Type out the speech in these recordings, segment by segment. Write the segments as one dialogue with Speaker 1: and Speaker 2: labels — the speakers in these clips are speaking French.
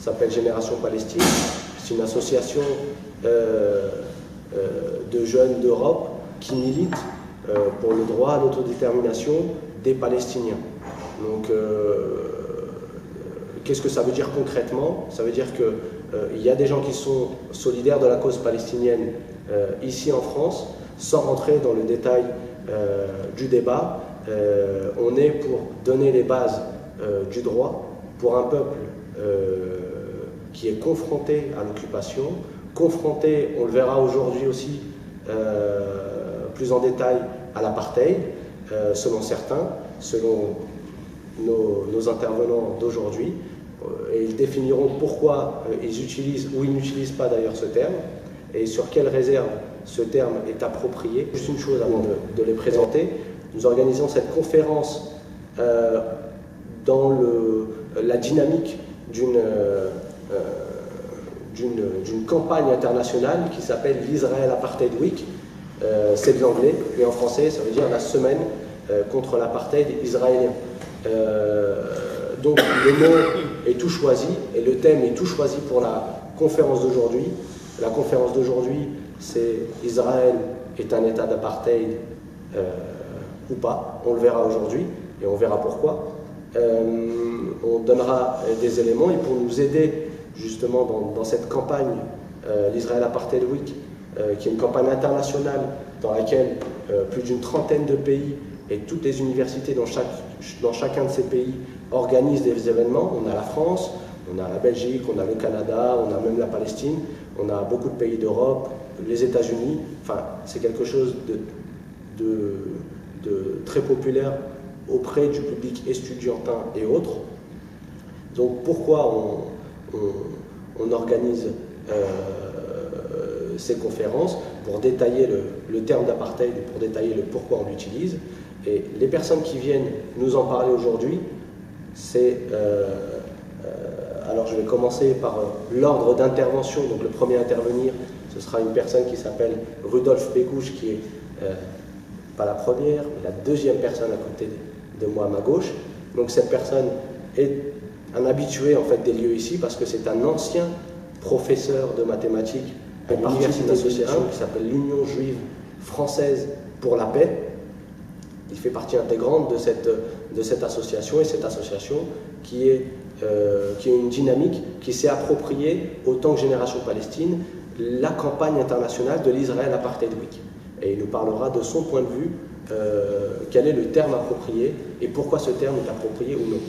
Speaker 1: s'appelle Génération Palestine. C'est une association de jeunes d'Europe qui militent pour le droit à l'autodétermination des Palestiniens. Donc, qu'est-ce que ça veut dire concrètement? Ça veut dire qu'il y a des gens qui sont solidaires de la cause palestinienne ici en France, sans rentrer dans le détail du débat. On est pour donner les bases du droit pour un peuple qui est confronté à l'occupation, confronté, on le verra aujourd'hui aussi plus en détail, à l'apartheid, selon certains, selon nos intervenants d'aujourd'hui, et ils définiront pourquoi ils utilisent ou ils n'utilisent pas d'ailleurs ce terme, et sur quelle réserve ce terme est approprié. Juste une chose avant de les présenter, nous organisons cette conférence dans la dynamique d'une campagne internationale qui s'appelle l'Israel Apartheid Week. C'est de l'anglais, et en français ça veut dire la semaine contre l'apartheid israélien. Donc le mot est tout choisi et le thème est tout choisi pour la conférence d'aujourd'hui. La conférence d'aujourd'hui, c'est Israël est un état d'apartheid ou pas. On le verra aujourd'hui et on verra pourquoi. On donnera des éléments, et pour nous aider justement dans cette campagne, l'Israel Apartheid Week, qui est une campagne internationale dans laquelle plus d'une trentaine de pays et toutes les universités dans chacun de ces pays organisent des événements. On a la France, on a la Belgique, on a le Canada, on a même la Palestine, on a beaucoup de pays d'Europe, les États-Unis. Enfin, c'est quelque chose de très populaire auprès du public estudiantin et autres. Donc pourquoi on organise ces conférences? Pour détailler le terme d'apartheid et pour détailler le pourquoi on l'utilise. Et les personnes qui viennent nous en parler aujourd'hui, c'est... alors je vais commencer par l'ordre d'intervention. Donc le premier à intervenir, ce sera une personne qui s'appelle Rudolf Bekouche, qui est pas la première, mais la deuxième personne à côté de moi à ma gauche. Donc cette personne est un habitué en fait des lieux ici, parce que c'est un ancien professeur de mathématiques à l'université association qui s'appelle l'Union juive française pour la paix. Il fait partie intégrante de cette association, et cette association qui est une dynamique qui s'est appropriée, autant que Génération Palestine, la campagne internationale de l'Israel Apartheid Week. Et il nous parlera de son point de vue, quel est le terme approprié et pourquoi ce terme est approprié ou non.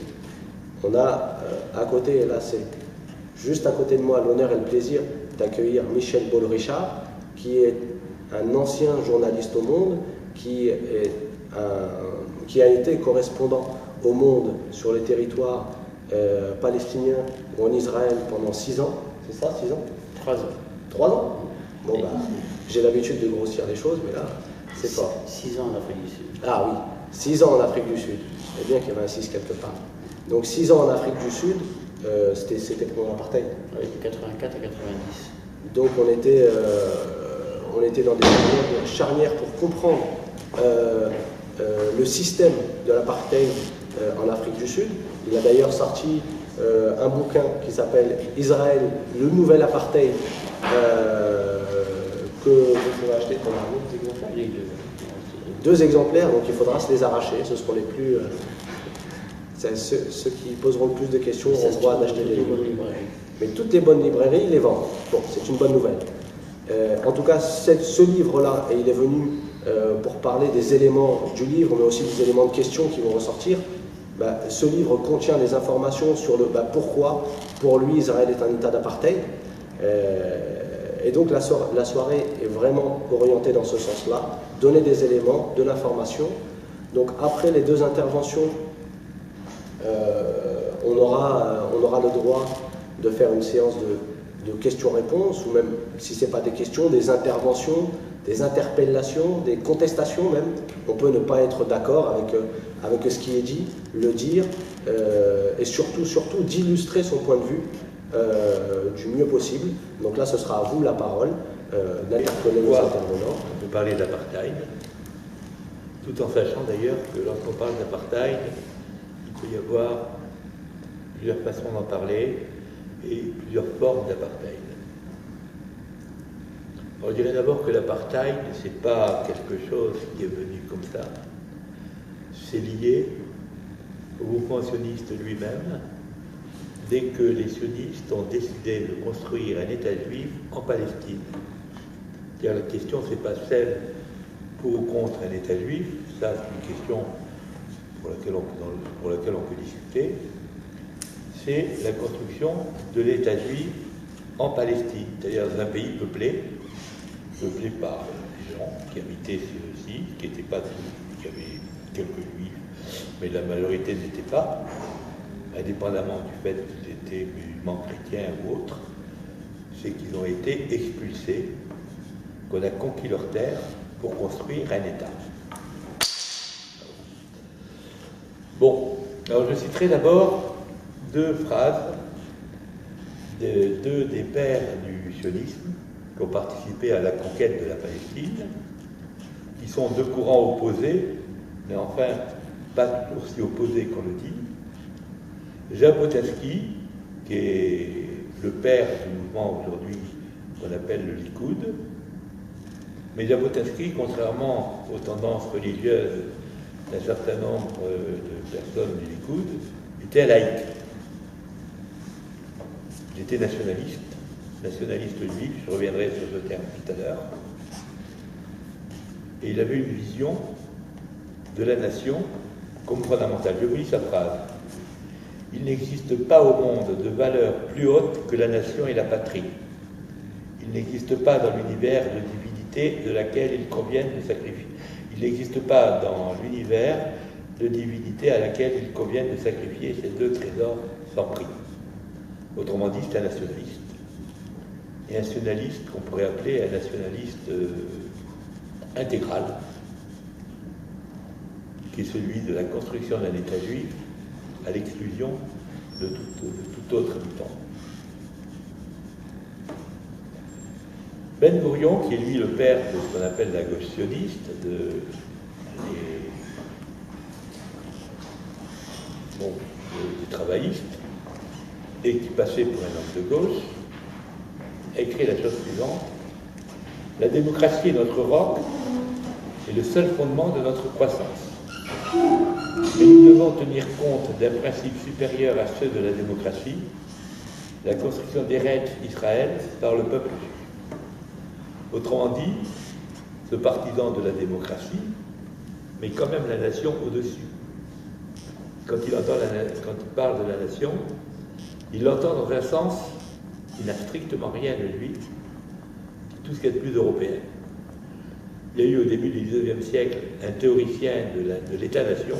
Speaker 1: On a à côté, et là c'est juste à côté de moi, l'honneur et le plaisir d'accueillir Michel Boll-Richard, qui est un ancien journaliste au Monde, qui a été correspondant au Monde sur les territoires palestiniens ou en Israël pendant 6 ans. C'est ça, 6 ans?
Speaker 2: 3 ans.
Speaker 1: 3 ans? Bon, bah, j'ai l'habitude de grossir les choses, mais là, c'est fort.
Speaker 2: 6 ans en Afrique du Sud.
Speaker 1: Ah oui, 6 ans en Afrique du Sud. C'est bien qu'il y avait un 6 quelque part. Donc 6 ans en Afrique du Sud, c'était pour l'apartheid.
Speaker 2: Oui, de 84 à 90.
Speaker 1: Donc on était dans des charnières pour comprendre le système de l'apartheid en Afrique du Sud. Il a d'ailleurs sorti un bouquin qui s'appelle Israël, le nouvel apartheid, que vous pouvez acheter pour la route. 2 exemplaires, donc il faudra se les arracher. Ce seront les plus... ceux qui poseront le plus de questions auront le droit d'acheter les livres. Mais toutes les bonnes librairies, ils les vendent. Bon, c'est une bonne nouvelle. En tout cas, ce livre-là, et il est venu pour parler des éléments du livre, mais aussi des éléments de questions qui vont ressortir. Ce livre contient des informations sur le pourquoi, pour lui, Israël est un état d'apartheid. Et donc la soirée est vraiment orientée dans ce sens-là, donner des éléments, de l'information. Donc après les 2 interventions, on aura le droit de faire une séance de questions-réponses, ou même, si ce n'est pas des questions, des interventions, des interpellations, des contestations même. On peut ne pas être d'accord avec ce qui est dit, le dire, et surtout d'illustrer son point de vue du mieux possible. Donc là, ce sera à vous la parole, d'interpeller nos intervenants.
Speaker 3: On peut parler d'apartheid, tout en sachant d'ailleurs que lorsqu'on parle d'apartheid, il peut y avoir plusieurs façons d'en parler. et plusieurs formes d'apartheid. On dirait d'abord que l'apartheid, ce n'est pas quelque chose qui est venu comme ça. C'est lié au mouvement sioniste lui-même, dès que les sionistes ont décidé de construire un État juif en Palestine. C'est-à-dire, la question, ce n'est pas celle pour ou contre un État juif, ça c'est une question pour laquelle on peut discuter, c'est la construction de l'État juif en Palestine, c'est-à-dire dans un pays peuplé par des gens qui habitaient ici, qui n'étaient pas tous, qui avaient quelques juifs, mais la majorité n'était pas, indépendamment du fait qu'ils étaient musulmans, chrétiens ou autres, c'est qu'ils ont été expulsés, qu'on a conquis leur terre pour construire un État. Bon, alors je citerai d'abord deux phrases de deux des pères du sionisme qui ont participé à la conquête de la Palestine, qui sont deux courants opposés, mais enfin pas toujours si opposés qu'on le dit. Jabotinsky, qui est le père du mouvement aujourd'hui qu'on appelle le Likoud, mais Jabotinsky, contrairement aux tendances religieuses d'un certain nombre de personnes du Likoud, était laïque. Il était nationaliste juif, je reviendrai sur ce terme tout à l'heure. Et il avait une vision de la nation comme fondamentale. Je vous lis sa phrase. Il n'existe pas au monde de valeur plus haute que la nation et la patrie. Il n'existe pas dans l'univers de divinité de laquelle il convient de sacrifier. Il n'existe pas dans l'univers de divinité à laquelle il convient de sacrifier ces deux trésors sans prix. Autrement dit, c'est un nationaliste. Et un nationaliste qu'on pourrait appeler un nationaliste intégral, qui est celui de la construction d'un État juif à l'exclusion de tout autre habitant. Ben Gurion, qui est lui le père de ce qu'on appelle la gauche sioniste, des travaillistes, et qui passait pour un homme de gauche, a écrit la chose suivante: la démocratie est notre roc et le seul fondement de notre croissance. Mais nous devons tenir compte d'un principe supérieur à ceux de la démocratie, la construction d'Eretz Israël par le peuple juif. Autrement dit, ce partisan de la démocratie, mais quand même la nation au-dessus. Quand il parle de la nation, il l'entend dans un sens qui n'a strictement rien de lui, tout ce qui est de plus européen. Il y a eu au début du XIXe siècle un théoricien de l'État-nation,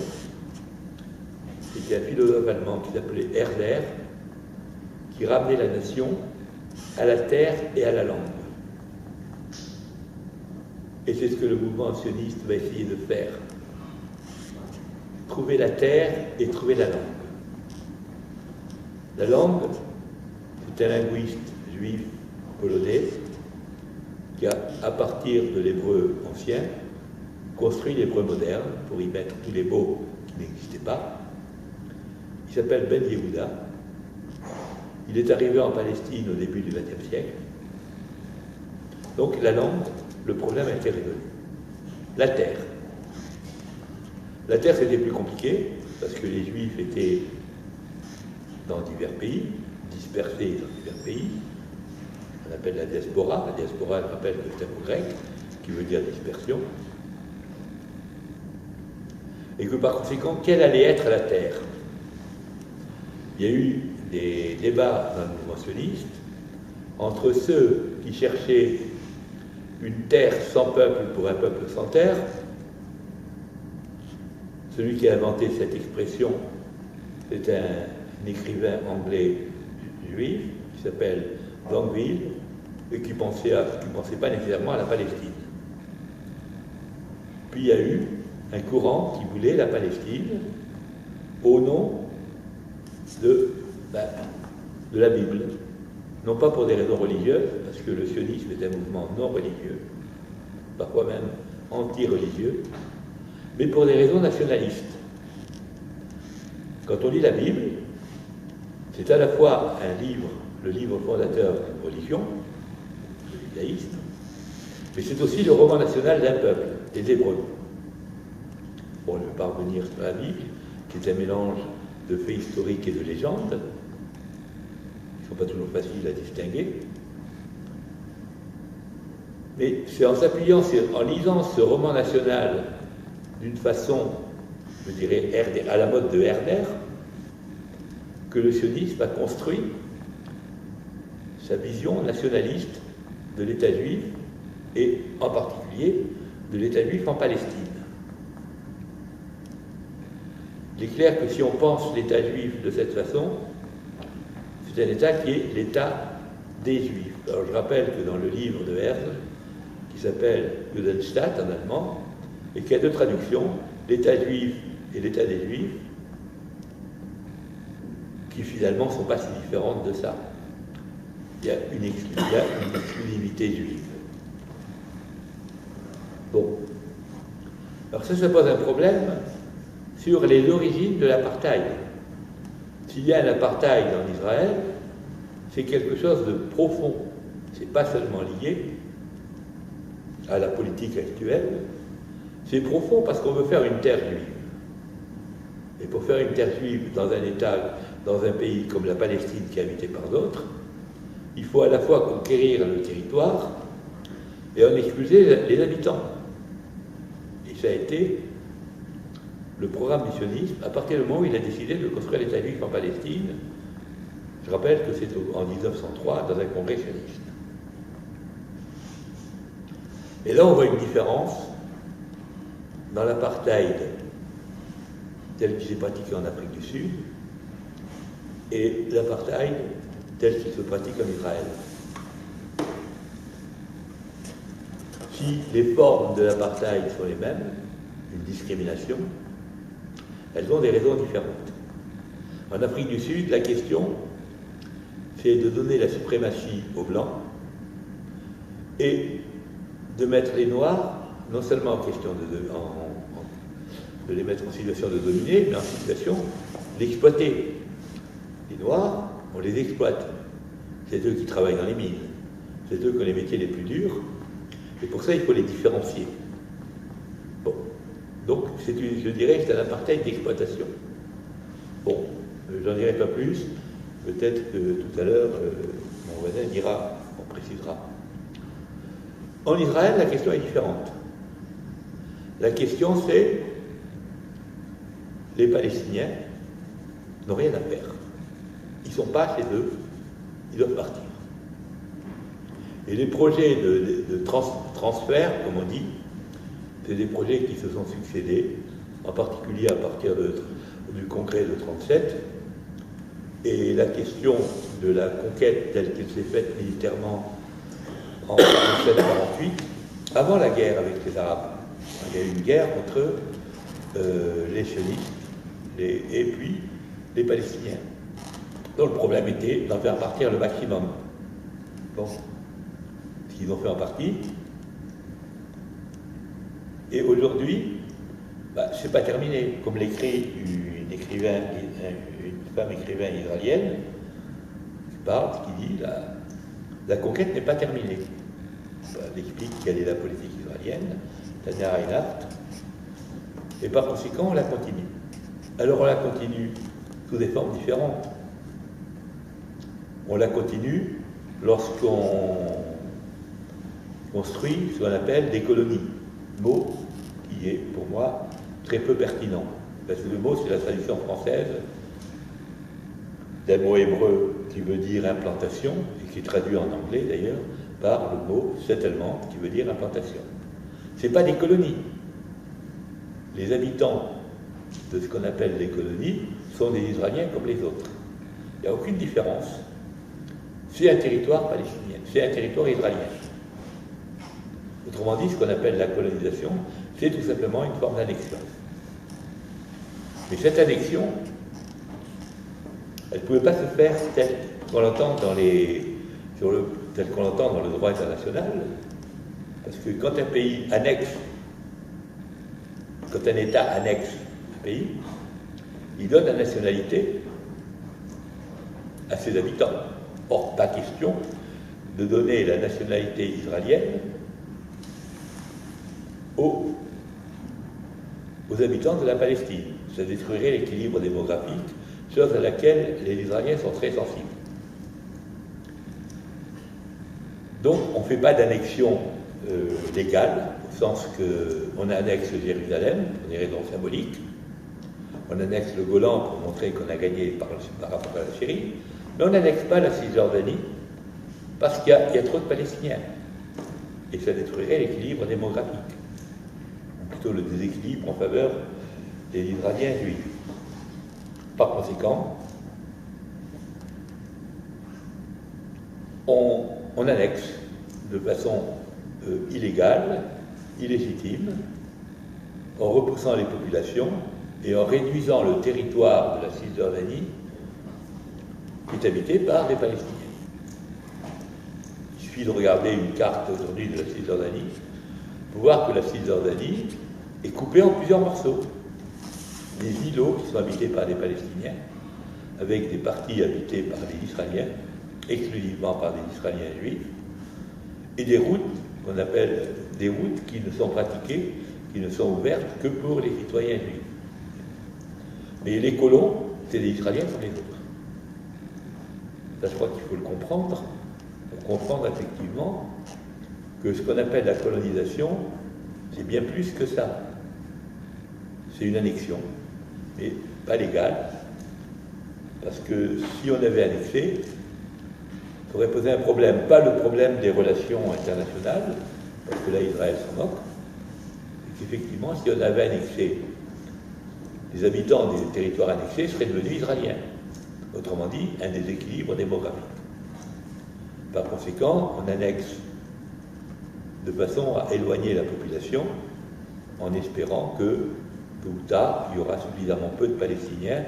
Speaker 3: c'était un philosophe allemand qui s'appelait Herder, qui ramenait la nation à la terre et à la langue. Et c'est ce que le mouvement sioniste va essayer de faire. Trouver la terre et trouver la langue. La langue, c'est un linguiste juif polonais qui a, à partir de l'hébreu ancien, construit l'hébreu moderne pour y mettre tous les mots qui n'existaient pas. Il s'appelle Ben Yehuda. Il est arrivé en Palestine au début du XXe siècle. Donc la langue, le problème a été résolu. La terre. La terre, c'était plus compliqué, parce que les Juifs étaient dans divers pays, dispersés dans divers pays. On appelle la diaspora. La diaspora, je rappelle que c'est un mot grec, qui veut dire dispersion. Et que par conséquent, quelle allait être la terre? Il y a eu des débats dans le mouvement sioniste entre ceux qui cherchaient une terre sans peuple pour un peuple sans terre. Celui qui a inventé cette expression, c'est un écrivain anglais juif qui s'appelle Longville et qui pensait pas nécessairement à la Palestine. Puis il y a eu un courant qui voulait la Palestine au nom de la Bible. Non pas pour des raisons religieuses, parce que le sionisme est un mouvement non religieux, parfois même anti-religieux, mais pour des raisons nationalistes. Quand on lit la Bible, c'est à la fois un livre le livre fondateur d'une religion, le judaïsme, mais c'est aussi le roman national d'un peuple, des Hébreux. Bon, je ne vais pas revenir sur la Bible, qui est un mélange de faits historiques et de légendes, qui ne sont pas toujours faciles à distinguer. Mais c'est en s'appuyant, en lisant ce roman national d'une façon, je dirais, à la mode de Herder, que le sionisme a construit sa vision nationaliste de l'État juif, et en particulier de l'État juif en Palestine. Il est clair que si on pense l'État juif de cette façon, c'est un État qui est l'État des Juifs. Alors je rappelle que dans le livre de Herzl, qui s'appelle Judenstaat en allemand, et qui a deux traductions, l'État juif et l'État des Juifs, qui finalement ne sont pas si différentes de ça. Il y a une exclusivité juive. Bon. Alors ça pose un problème sur les origines de l'apartheid. S'il y a un apartheid en Israël, c'est quelque chose de profond. Ce n'est pas seulement lié à la politique actuelle, c'est profond parce qu'on veut faire une terre juive. Et pour faire une terre juive dans un État, dans un pays comme la Palestine qui est habité par d'autres, il faut à la fois conquérir le territoire et en excuser les habitants. Et ça a été le programme du sionisme à partir du moment où il a décidé de construire l'État juif en Palestine. Je rappelle que c'est en 1903 dans un congrès sioniste. Et là on voit une différence dans l'apartheid tel qu'il s'est pratiqué en Afrique du Sud et l'apartheid tel qu'il se pratique en Israël. Si les formes de l'apartheid sont les mêmes, une discrimination, elles ont des raisons différentes. En Afrique du Sud, la question, c'est de donner la suprématie aux Blancs et de mettre les Noirs, non seulement en question de les mettre en situation de dominer, mais en situation d'exploiter. Les Noirs, on les exploite. C'est eux qui travaillent dans les mines. C'est eux qui ont les métiers les plus durs. Et pour ça, il faut les différencier. Bon. Donc, je dirais que c'est un apartheid d'exploitation. Bon, j'en dirai pas plus. Peut-être que tout à l'heure, mon voisin dira, on précisera. En Israël, la question est différente. La question, c'est les Palestiniens n'ont rien à faire. Ils ne sont pas chez eux, ils doivent partir. Et les projets de transfert, comme on dit, c'est des projets qui se sont succédés, en particulier à partir du congrès de 1937. Et la question de la conquête telle qu'elle s'est faite militairement en 1947-1948, avant la guerre avec les Arabes, il y a eu une guerre entre les sionistes et puis les Palestiniens. Donc le problème était d'en faire partir le maximum. Bon, ce qu'ils ont fait en partie. Et aujourd'hui, c'est pas terminé. Comme l'écrit une femme écrivaine israélienne qui parle, qui dit la conquête n'est pas terminée. Elle explique quelle est la politique israélienne, Tania Reinhardt, et par conséquent on la continue. Alors on la continue sous des formes différentes. On la continue lorsqu'on construit ce qu'on appelle des colonies. Mot qui est pour moi très peu pertinent. Parce que le mot, c'est la traduction française d'un mot hébreu qui veut dire implantation, et qui est traduit en anglais d'ailleurs par le mot settlement qui veut dire implantation. Ce n'est pas des colonies. Les habitants de ce qu'on appelle des colonies sont des Israéliens comme les autres. Il n'y a aucune différence. C'est un territoire palestinien, c'est un territoire israélien. Autrement dit, ce qu'on appelle la colonisation, c'est tout simplement une forme d'annexion. Mais cette annexion, elle ne pouvait pas se faire telle qu'on l'entend dans le droit international, parce que quand un pays annexe, quand un État annexe un pays, il donne la nationalité à ses habitants. Or, pas question de donner la nationalité israélienne aux habitants de la Palestine. Ça détruirait l'équilibre démographique, chose à laquelle les Israéliens sont très sensibles. Donc, on ne fait pas d'annexion légale, au sens qu'on annexe Jérusalem, pour des raisons symboliques. On annexe le Golan pour montrer qu'on a gagné par rapport à la Syrie, mais on n'annexe pas la Cisjordanie parce qu'il y a trop de Palestiniens. Et ça détruirait l'équilibre démographique, ou plutôt le déséquilibre en faveur des Israéliens juifs. Par conséquent, on annexe de façon illégale, illégitime, en repoussant les populations et en réduisant le territoire de la Cisjordanie qui est habité par des Palestiniens. Il suffit de regarder une carte aujourd'hui de la Cisjordanie pour voir que la Cisjordanie est coupée en plusieurs morceaux. Des îlots qui sont habités par des Palestiniens, avec des parties habitées par des Israéliens, exclusivement par des Israéliens juifs, et des routes qu'on appelle des routes qui ne sont pratiquées, qui ne sont ouvertes que pour les citoyens juifs. Mais les colons, c'est des Israéliens comme les autres. Ça, je crois qu'il faut le comprendre, pour comprendre effectivement que ce qu'on appelle la colonisation, c'est bien plus que ça. C'est une annexion, mais pas légale, parce que si on avait annexé, ça aurait posé un problème, pas le problème des relations internationales, parce que là Israël s'en moque, et qu'effectivement, si on avait annexé, les habitants des territoires annexés seraient devenus israéliens. Autrement dit, un déséquilibre démographique. Par conséquent, on annexe de façon à éloigner la population, en espérant que, tôt ou tard, il y aura suffisamment peu de Palestiniens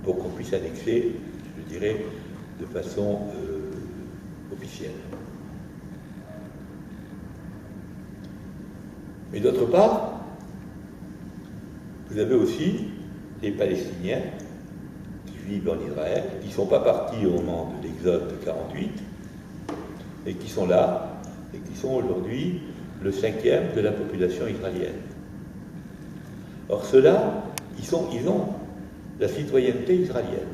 Speaker 3: pour qu'on puisse annexer, je dirais, de façon officielle. Mais d'autre part, vous avez aussi les Palestiniens qui vivent en Israël, qui ne sont pas partis au moment de l'Exode de 48, et qui sont là, et qui sont aujourd'hui le 5e de la population israélienne. Or, ceux-là, ils ont la citoyenneté israélienne.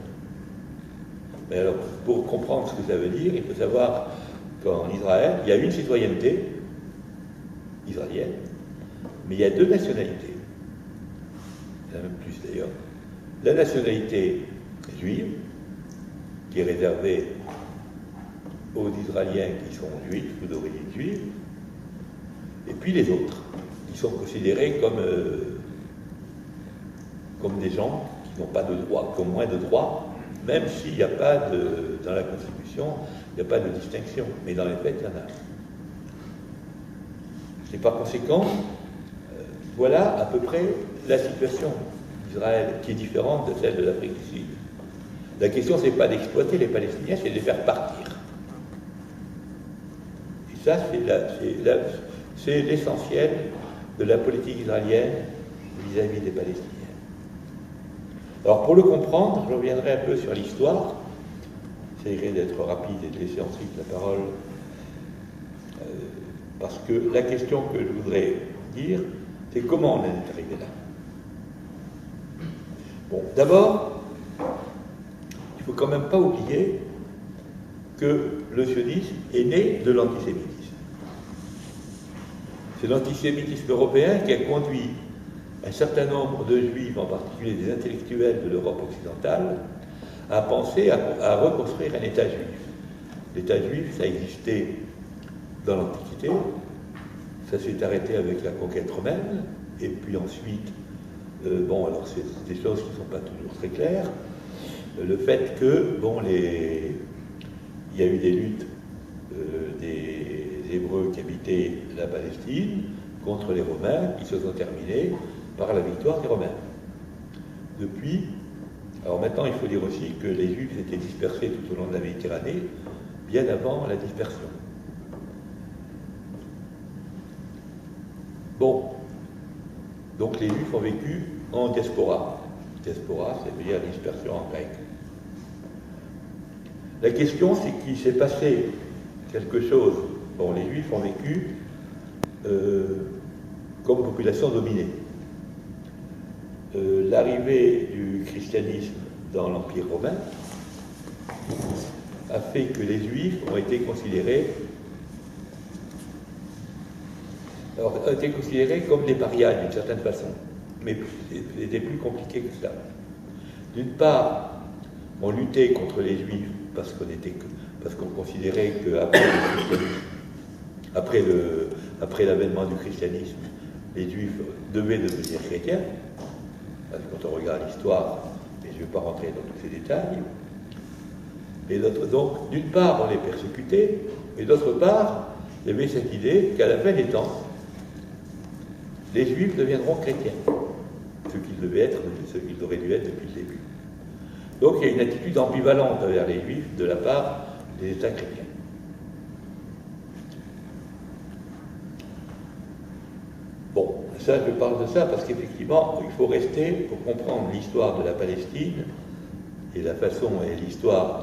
Speaker 3: Mais alors, pour comprendre ce que ça veut dire, il faut savoir qu'en Israël, il y a une citoyenneté israélienne, mais il y a deux nationalités. Il y en a même plus d'ailleurs. La nationalité juive, qui est réservée aux Israéliens qui sont juifs ou d'origine juive, et puis les autres, qui sont considérés comme des gens qui n'ont pas de droits, qui ont moins de droits, même s'il n'y a pas dans la Constitution, il n'y a pas de distinction, mais dans les faits, il y en a. Et par conséquent, voilà à peu près la situation d'Israël, qui est différente de celle de l'Afrique du Sud. La question, ce n'est pas d'exploiter les Palestiniens, c'est de les faire partir. Et ça, c'est l'essentiel de la politique israélienne vis-à-vis des Palestiniens. Alors, pour le comprendre, je reviendrai un peu sur l'histoire. J'essaierai d'être rapide et de laisser ensuite la parole, parce que la question que je voudrais dire, c'est comment on en est arrivé là. Bon, d'abord, il ne faut quand même pas oublier que le sionisme est né de l'antisémitisme. C'est l'antisémitisme européen qui a conduit un certain nombre de juifs, en particulier des intellectuels de l'Europe occidentale, à penser à reconstruire un État juif. L'État juif, ça existait dans l'Antiquité, ça s'est arrêté avec la conquête romaine, et puis ensuite, alors c'est des choses qui ne sont pas toujours très claires, le fait que, il y a eu des luttes des Hébreux qui habitaient la Palestine contre les Romains, qui se sont terminées par la victoire des Romains. Depuis, alors maintenant il faut dire aussi que les Juifs étaient dispersés tout au long de la Méditerranée, bien avant la dispersion. Bon, donc les Juifs ont vécu en diaspora. Diaspora, ça veut dire dispersion en grec. La question, c'est qu'il s'est passé quelque chose. Bon, les Juifs ont vécu comme population dominée. L'arrivée du christianisme dans l'Empire romain a fait que les Juifs ont été considérés comme des parias d'une certaine façon, mais c'était plus compliqué que cela. D'une part, on luttait contre les Juifs parce qu'on considérait qu'après l'avènement du christianisme, les Juifs devaient devenir chrétiens. Parce que quand on regarde l'histoire, et je ne vais pas rentrer dans tous ces détails, et donc, d'une part, on les persécutait, et d'autre part, il y avait cette idée qu'à la fin des temps, les Juifs deviendront chrétiens, ce qu'ils auraient dû être depuis le début. Donc, il y a une attitude ambivalente envers les Juifs de la part des États chrétiens. Bon, ça, je parle de ça parce qu'effectivement, il faut rester, pour comprendre l'histoire de la Palestine et la façon et l'histoire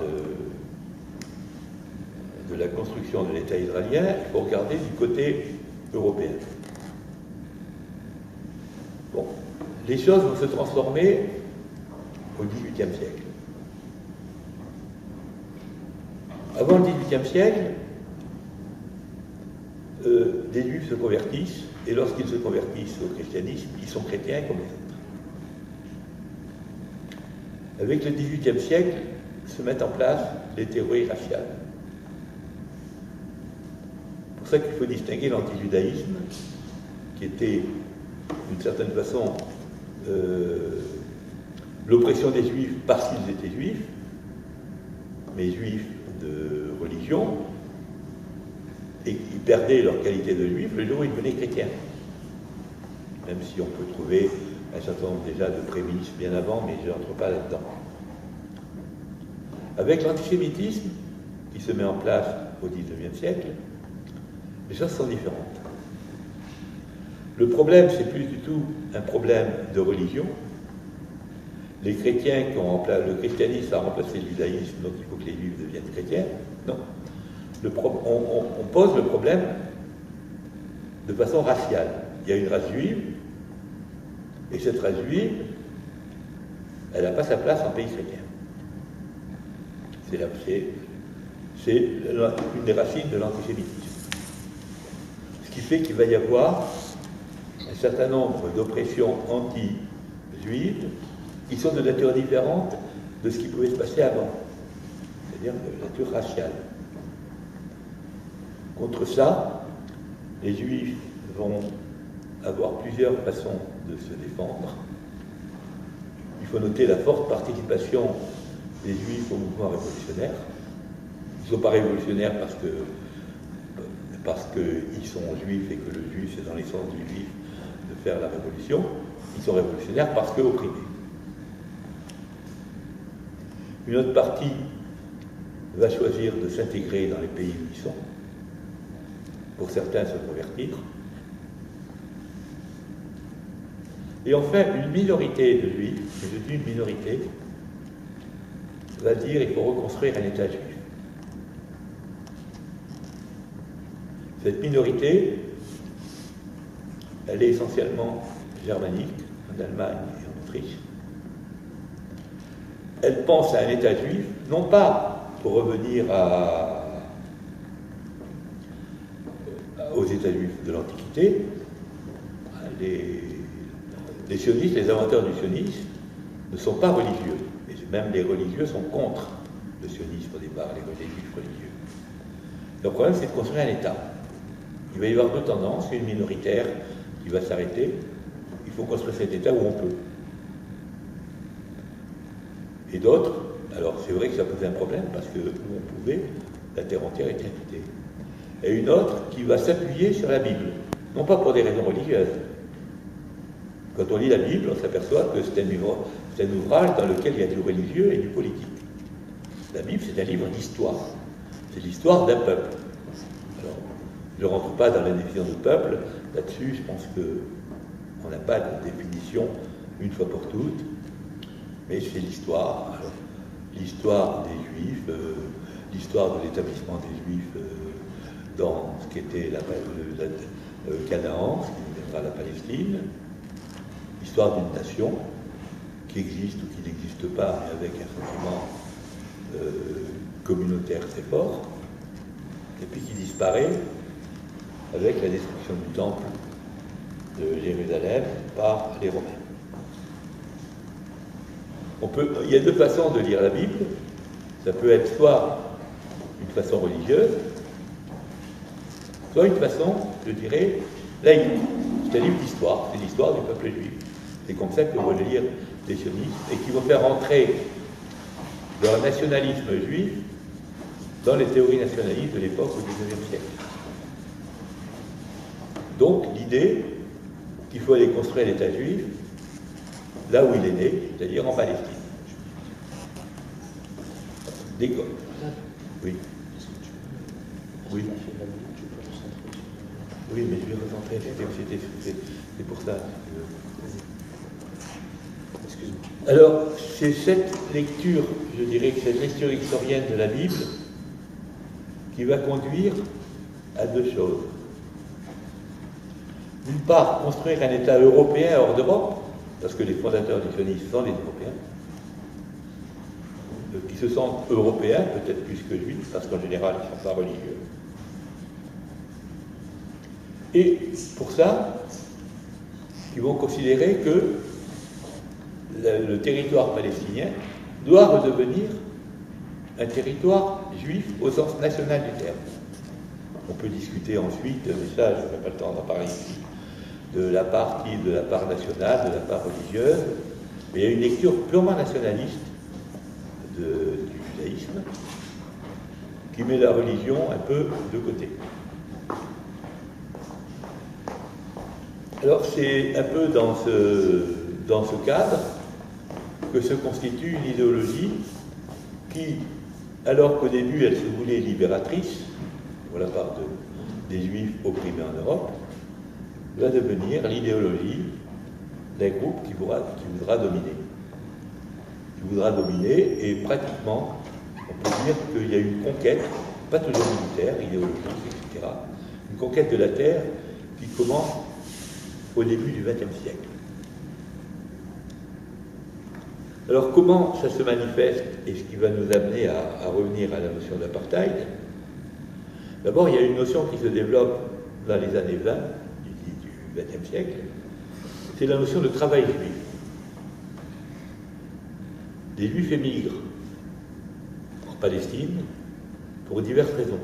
Speaker 3: de la construction de l'État israélien, il faut regarder du côté européen. Bon, les choses vont se transformer au XVIIIe siècle. Avant le XVIIIe siècle, des Juifs se convertissent, et lorsqu'ils se convertissent au christianisme, ils sont chrétiens comme les autres. Avec le XVIIIe siècle, se mettent en place les théories raciales. C'est pour ça qu'il faut distinguer l'antijudaïsme, qui était, d'une certaine façon, l'oppression des Juifs parce qu'ils étaient Juifs, mais Juifs de religion, et qui perdaient leur qualité de Juifs le jour où ils devenaient chrétiens. Même si on peut trouver un certain nombre déjà de prémices bien avant, mais je n'entre pas là-dedans. Avec l'antisémitisme, qui se met en place au XIXe siècle, les choses sont différentes. Le problème, c'est plus du tout un problème de religion. Les chrétiens le christianisme a remplacé le judaïsme, donc il faut que les juifs deviennent chrétiens. Non. On pose le problème de façon raciale. Il y a une race juive, et cette race juive, elle n'a pas sa place en pays chrétien. C'est une des racines de l'antisémitisme. Ce qui fait qu'il va y avoir un certain nombre d'oppressions anti-juives qui sont de nature différente de ce qui pouvait se passer avant, c'est-à-dire de nature raciale. Contre ça, les Juifs vont avoir plusieurs façons de se défendre. Il faut noter la forte participation des Juifs au mouvement révolutionnaire. Ils ne sont pas révolutionnaires parce qu'ils sont juifs et que le juif, c'est dans l'essence du juif de faire la révolution. Ils sont révolutionnaires parce qu'opprimés. Une autre partie va choisir de s'intégrer dans les pays où ils sont. Pour certains, se convertir. Et enfin, une minorité de Juifs, et je dis une minorité, va dire qu'il faut reconstruire un État juif. Cette minorité, elle est essentiellement germanique, en Allemagne et en Autriche. Elle pense à un État juif, non pas pour revenir aux États juifs de l'Antiquité. Les sionistes, les inventeurs du sionisme, ne sont pas religieux. Et même les religieux sont contre le sionisme au départ, les juifs religieux. Le problème, c'est de construire un État. Il va y avoir deux tendances, une minoritaire qui va s'arrêter. Il faut construire cet État où on peut. Et d'autres, alors c'est vrai que ça posait un problème parce que où on pouvait, la terre entière était habitée. Et une autre qui va s'appuyer sur la Bible, non pas pour des raisons religieuses. Quand on lit la Bible, on s'aperçoit que c'est un ouvrage dans lequel il y a du religieux et du politique. La Bible, c'est un livre d'histoire. C'est l'histoire d'un peuple. Alors, je ne rentre pas dans la définition de peuple. Là-dessus, je pense qu'on n'a pas de définition une fois pour toutes. Mais c'est l'histoire. Alors, l'histoire des Juifs, l'histoire de l'établissement des Juifs dans ce qu'était Canaan, ce qui deviendra la Palestine, l'histoire d'une nation qui existe ou qui n'existe pas, mais avec un sentiment communautaire très fort, et puis qui disparaît avec la destruction du temple de Jérusalem par les Romains. Il y a deux façons de lire la Bible. Ça peut être soit une façon religieuse, soit une façon, je dirais, laïque. C'est un livre d'histoire, c'est l'histoire du peuple juif. C'est comme ça que vont le lire les sionistes et qui vont faire entrer leur nationalisme juif dans les théories nationalistes de l'époque au XIXe siècle. Donc l'idée qu'il faut aller construire l'État juif là où il est né, c'est-à-dire en Palestine. D'accord. Oui. Oui. Oui, mais je vais recentrer. C'est pour ça. Excuse-moi. Alors, c'est cette lecture, je dirais que cette lecture historienne de la Bible qui va conduire à deux choses. D'une part, construire un État européen hors d'Europe, parce que les fondateurs du sionisme sont les Européens, qui se sentent européens, peut-être plus que juifs, parce qu'en général, ils ne sont pas religieux. Et pour ça, ils vont considérer que le territoire palestinien doit redevenir un territoire juif au sens national du terme. On peut discuter ensuite, mais ça, je n'ai pas le temps d'en parler ici, de la part nationale, de la part religieuse, mais il y a une lecture purement nationaliste du judaïsme qui met la religion un peu de côté. Alors c'est un peu dans ce cadre que se constitue une idéologie qui, alors qu'au début elle se voulait libératrice pour la part des Juifs opprimés en Europe, va devenir l'idéologie d'un groupe qui voudra dominer. Qui voudra dominer, et pratiquement, on peut dire qu'il y a une conquête, pas toujours militaire, idéologique, etc., une conquête de la terre qui commence au début du XXe siècle. Alors comment ça se manifeste et ce qui va nous amener à revenir à la notion d'apartheid? D'abord, il y a une notion qui se développe dans les années 20 du XXe siècle, c'est la notion de travail juif. Les Juifs émigrent en Palestine pour diverses raisons,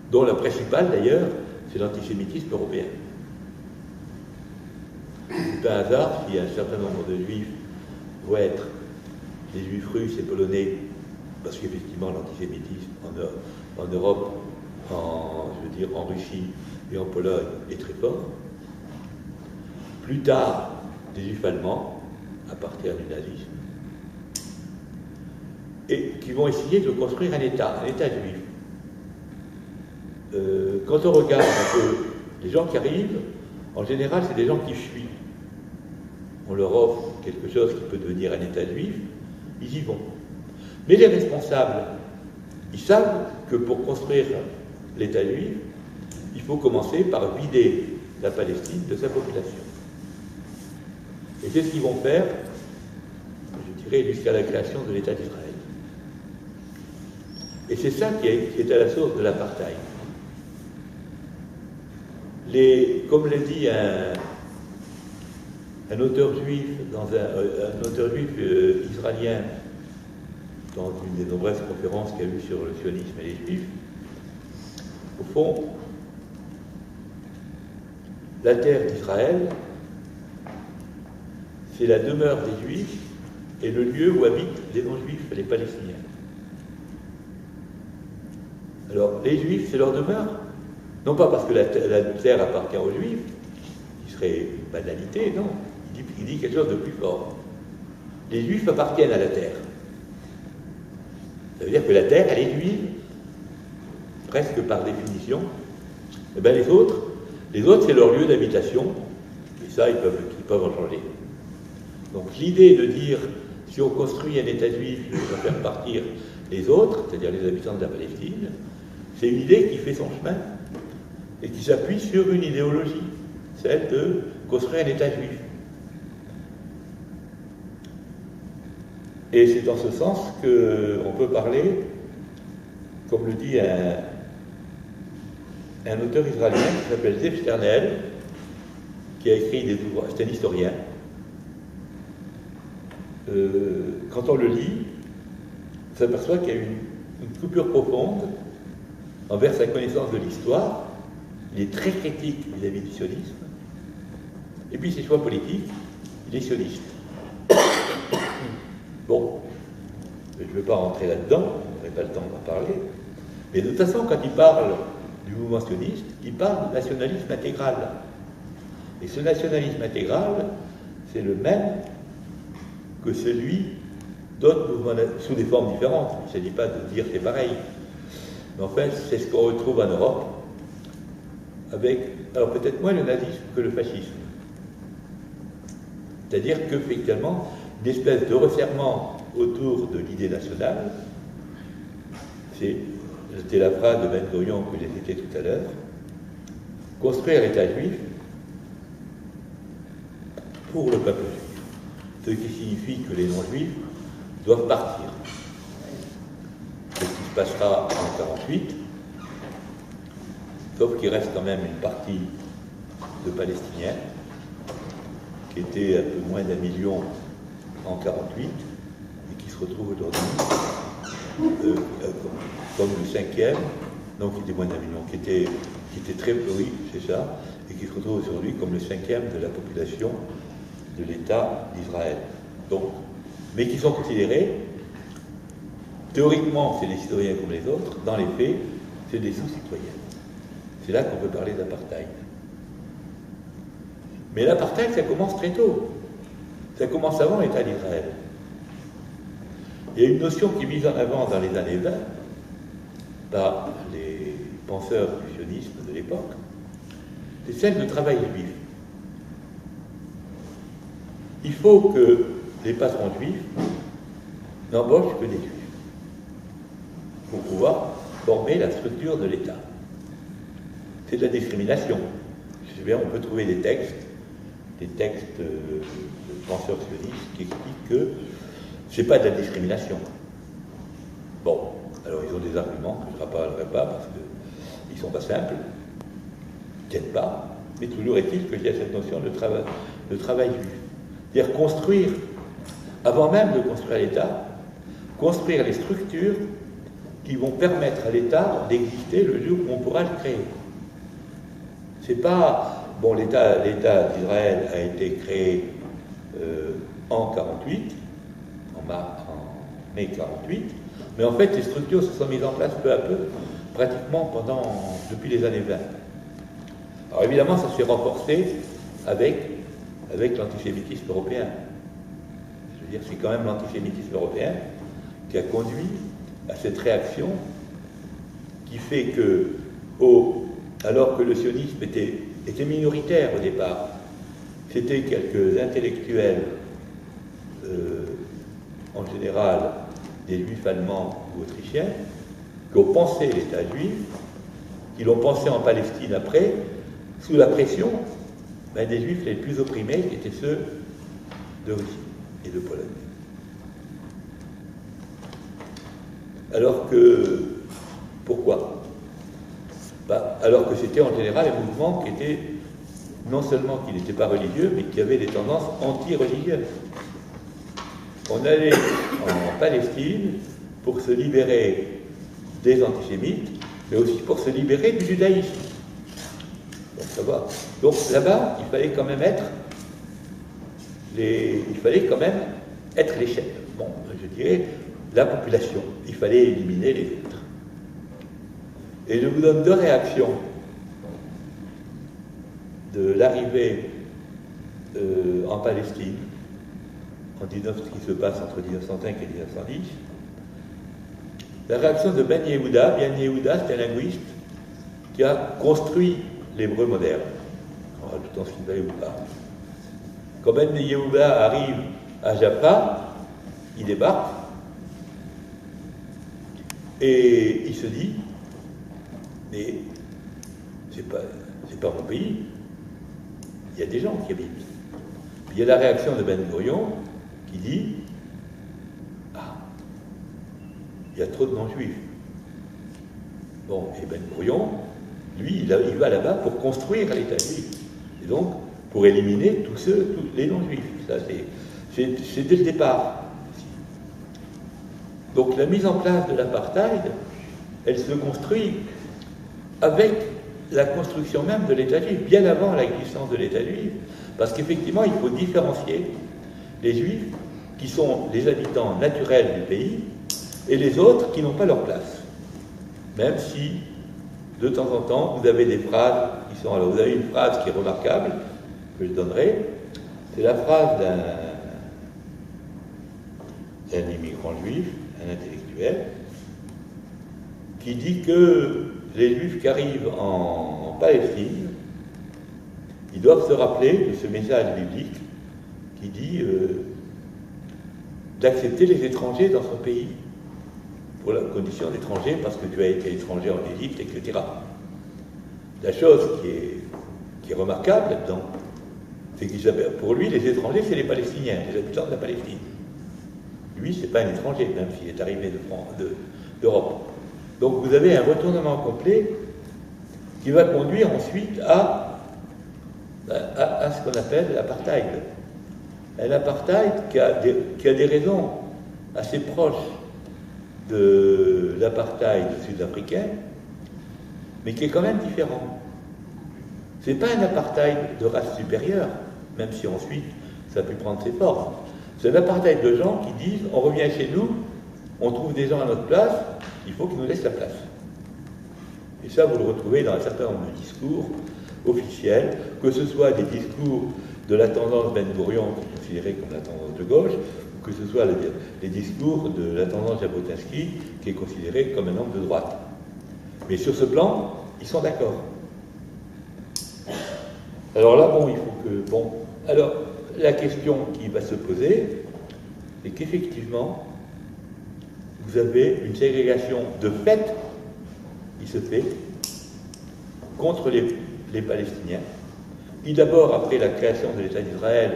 Speaker 3: dont la principale d'ailleurs, c'est l'antisémitisme européen. C'est un hasard si un certain nombre de Juifs vont être des Juifs russes et polonais, parce qu'effectivement l'antisémitisme en Europe, en Russie et en Pologne est très fort. Plus tard, des Juifs allemands, à partir du nazisme, et qui vont essayer de construire un État juif. Quand on regarde un peu les gens qui arrivent, en général, c'est des gens qui fuient. On leur offre quelque chose qui peut devenir un État juif, ils y vont. Mais les responsables, ils savent que pour construire l'État juif, il faut commencer par vider la Palestine de sa population. Et c'est ce qu'ils vont faire, je dirais, jusqu'à la création de l'État d'Israël. Et c'est ça qui est à la source de l'apartheid. Comme l'a dit un auteur juif, israélien, dans une des nombreuses conférences qu'il y a eu sur le sionisme et les juifs, au fond, la terre d'Israël, c'est la demeure des Juifs et le lieu où habitent les non-juifs, les Palestiniens. Alors, les Juifs, c'est leur demeure, non pas parce que la terre appartient aux Juifs, qui serait une banalité, non, il dit quelque chose de plus fort. Les Juifs appartiennent à la terre. Ça veut dire que la terre, elle est juive, presque par définition. Et bien les autres, c'est leur lieu d'habitation, et ça, ils peuvent en changer. Donc l'idée de dire, si on construit un État juif, il va faire partir les autres, c'est-à-dire les habitants de la Palestine, c'est une idée qui fait son chemin et qui s'appuie sur une idéologie, celle de construire un État juif. Et c'est dans ce sens qu'on peut parler, comme le dit un auteur israélien qui s'appelle Zev Sternel, qui a écrit des ouvrages, c'est un historien. Quand on le lit, on s'aperçoit qu'il y a une coupure profonde envers sa connaissance de l'histoire. Il est très critique vis-à-vis du sionisme. Et puis ses choix politiques, il est sioniste. Bon, je ne vais pas rentrer là-dedans, on n'aurait pas le temps d'en parler. Mais de toute façon, quand il parle du mouvement sioniste, il parle de nationalisme intégral. Et ce nationalisme intégral, c'est le même que celui d'autres mouvements, sous des formes différentes. Il ne s'agit pas de dire c'est pareil. Mais en fait, c'est ce qu'on retrouve en Europe, avec, alors peut-être moins le nazisme que le fascisme. C'est-à-dire que, effectivement, une espèce de resserrement autour de l'idée nationale, c'était la phrase de Ben Gurion que j'ai citée tout à l'heure, construire l'État juif pour le peuple juif, ce qui signifie que les non-juifs doivent partir. Ce qui se passera en 1948, sauf qu'il reste quand même une partie de Palestiniens, qui était un peu moins d'1 million en 1948, et qui se retrouve aujourd'hui comme le 5e, non, qui était moins d'1 million, qui était très, oui, c'est ça, et qui se retrouve aujourd'hui comme le 5e de la population de l'État d'Israël. Donc, mais qui sont considérés, théoriquement, c'est des citoyens comme les autres, dans les faits, c'est des sous-citoyens. C'est là qu'on peut parler d'apartheid. Mais l'apartheid, ça commence très tôt. Ça commence avant l'État d'Israël. Il y a une notion qui est mise en avant dans les années 20 par les penseurs du sionisme de l'époque, c'est celle de travail juif. Il faut que les patrons juifs n'embauchent que des juifs pour pouvoir former la structure de l'État. C'est de la discrimination. Je sais bien, on peut trouver des textes de penseurs sionistes qui expliquent que ce n'est pas de la discrimination. Bon, alors ils ont des arguments que je ne rappellerai pas parce qu'ils ne sont pas simples, ils ne tiennent pas, mais toujours est-il qu'il y a cette notion de travail juif. C'est-à-dire construire, avant même de construire l'État, construire les structures qui vont permettre à l'État d'exister le jour où on pourra le créer. C'est pas... Bon, l'État d'Israël a été créé en 1948, en mai 1948, mais en fait, les structures se sont mises en place peu à peu, pratiquement depuis les années 20. Alors évidemment, ça s'est renforcé avec l'antisémitisme européen. Je veux dire, c'est quand même l'antisémitisme européen qui a conduit à cette réaction qui fait que, alors que le sionisme était minoritaire au départ, c'était quelques intellectuels, en général des juifs allemands ou autrichiens, qui ont pensé l'État juif, qui l'ont pensé en Palestine après, sous la pression des juifs les plus opprimés, qui étaient ceux de Russie et de Pologne. Alors que, pourquoi ? Alors que c'était en général un mouvement qui était, non seulement qui n'était pas religieux, mais qui avait des tendances anti-religieuses. On allait en Palestine pour se libérer des antisémites, mais aussi pour se libérer du judaïsme. Donc ça va. Donc là-bas, il fallait quand même être les chefs. Bon, je dirais la population. Il fallait éliminer les autres. Et je vous donne 2 réactions de l'arrivée en Palestine ce qui se passe entre 1905 et 1910. La réaction de Ben Yehuda. Ben Yehuda, c'est un linguiste qui a construit l'hébreu moderne, en rajoutant ce qu'il fallait ou pas. Quand Ben Yehuda arrive à Jaffa, il débarque, Et il se dit, mais c'est pas mon pays, il y a des gens qui habitent. Puis il y a la réaction de Ben Gurion qui dit, ah, il y a trop de non-juifs. Bon, et Ben Gurion, lui, il va là-bas pour construire l'État juif. Et donc, pour éliminer tous les non-juifs. Ça, c'est dès le départ. Donc, la mise en place de l'apartheid, elle se construit avec la construction même de l'État juif, bien avant l'existence de l'État juif. Parce qu'effectivement, il faut différencier les juifs qui sont les habitants naturels du pays et les autres qui n'ont pas leur place. Même si, de temps en temps, vous avez des phrases qui sont... Alors, vous avez une phrase qui est remarquable, que je donnerai. C'est la phrase d'un immigrant juif, un intellectuel, qui dit que les juifs qui arrivent en Palestine, ils doivent se rappeler de ce message biblique qui dit d'accepter les étrangers dans son pays, pour la condition d'étranger, parce que tu as été étranger en Égypte, etc. La chose qui est remarquable là-dedans, c'est que pour lui, les étrangers, c'est les Palestiniens, les habitants de la Palestine. Lui, c'est pas un étranger, même s'il est arrivé d'Europe. Donc vous avez un retournement complet qui va conduire ensuite à ce qu'on appelle l'apartheid. Un apartheid qui a des raisons assez proches de l'apartheid sud-africain, mais qui est quand même différent. C'est pas un apartheid de race supérieure, même si ensuite ça a pu prendre ses formes. C'est un apartheid de gens qui disent on revient chez nous, on trouve des gens à notre place, il faut qu'ils nous laissent la place. Et ça, vous le retrouvez dans un certain nombre de discours officiels, que ce soit des discours de la tendance Ben Gurion, qui est considérée comme la tendance de gauche, ou que ce soit les discours de la tendance Jabotinsky, qui est considérée comme un homme de droite. Mais sur ce plan, ils sont d'accord. Alors là, bon, il faut que... Bon, alors, la question qui va se poser, c'est qu'effectivement, vous avez une ségrégation de fait qui se fait contre les Palestiniens, qui d'abord, après la création de l'État d'Israël,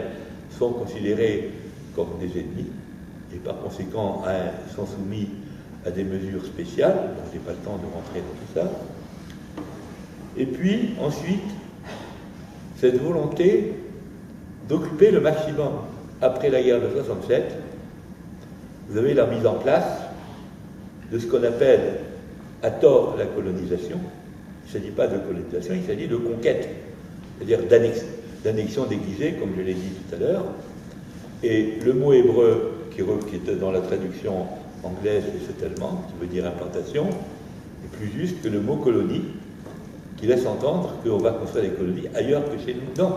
Speaker 3: sont considérés comme des ennemis, et par conséquent sont soumis à des mesures spéciales, donc je n'ai pas le temps de rentrer dans tout ça. Et puis, ensuite, cette volonté d'occuper le maximum. Après la guerre de 67, vous avez la mise en place de ce qu'on appelle à tort la colonisation. Il ne s'agit pas de colonisation, il s'agit de conquête, c'est-à-dire d'annexion déguisée, comme je l'ai dit tout à l'heure. Et le mot hébreu qui est dans la traduction anglaise, c'est allemand, qui veut dire implantation, est plus juste que le mot colonie, qui laisse entendre qu'on va construire des colonies ailleurs que chez nous. Non,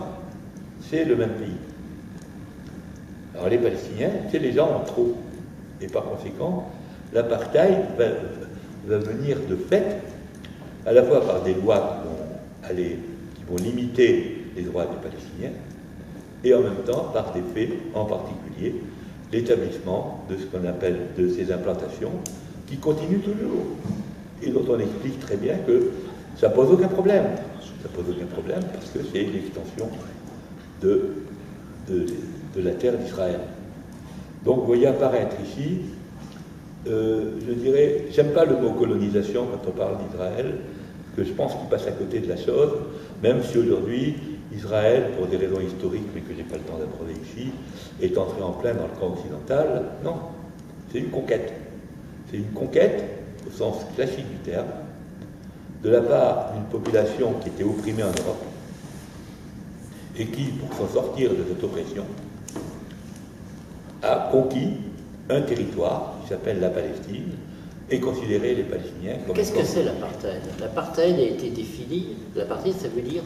Speaker 3: c'est le même pays. Alors les Palestiniens, c'est les gens en trop. Et par conséquent, l'apartheid va venir de fait, à la fois par des lois qui vont limiter les droits des Palestiniens, et en même temps par des faits, en particulier l'établissement de ce qu'on appelle de ces implantations, qui continuent toujours, et dont on explique très bien que ça pose aucun problème. Ça pose aucun problème parce que c'est l'extension de la terre d'Israël. Donc vous voyez apparaître ici, je dirais, j'aime pas le mot colonisation quand on parle d'Israël, que je pense qu'il passe à côté de la chose, même si aujourd'hui, Israël, pour des raisons historiques, mais que je n'ai pas le temps d'aborder ici, est entré en plein dans le camp occidental. Non, c'est une conquête. C'est une conquête, au sens classique du terme, de la part d'une population qui était opprimée en Europe, et qui, pour s'en sortir de cette oppression, a conquis un territoire qui s'appelle la Palestine, et considéré les Palestiniens comme...
Speaker 2: Qu'est-ce que c'est l'apartheid? L'apartheid a été défini, l'apartheid ça veut dire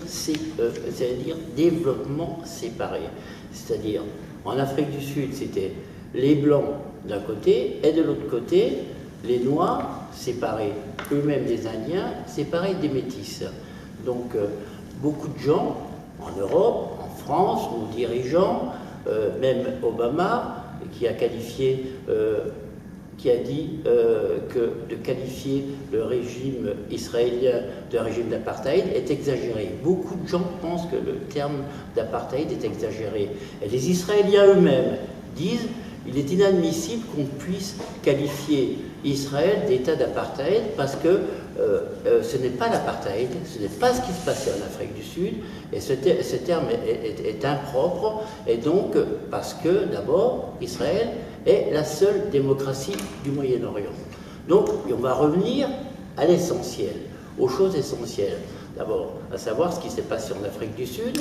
Speaker 2: développement séparé. C'est-à-dire, en Afrique du Sud, c'était les Blancs d'un côté, et de l'autre côté, les Noirs séparés, eux-mêmes des Indiens, séparés des Métis. Donc, beaucoup de gens, en Europe, en France, nos dirigeants, même Obama, qui a qualifié qui a dit que de qualifier le régime israélien de régime d'apartheid est exagéré. Beaucoup de gens pensent que le terme d'apartheid est exagéré. Et les Israéliens eux-mêmes disent qu'il est inadmissible qu'on puisse qualifier Israël d'État d'apartheid parce que ce n'est pas l'apartheid, ce n'est pas ce qui se passait en Afrique du Sud, et ce terme est impropre, et donc parce que d'abord Israël est la seule démocratie du Moyen-Orient. Donc on va revenir à l'essentiel, aux choses essentielles. D'abord, à savoir ce qui s'est passé en Afrique du Sud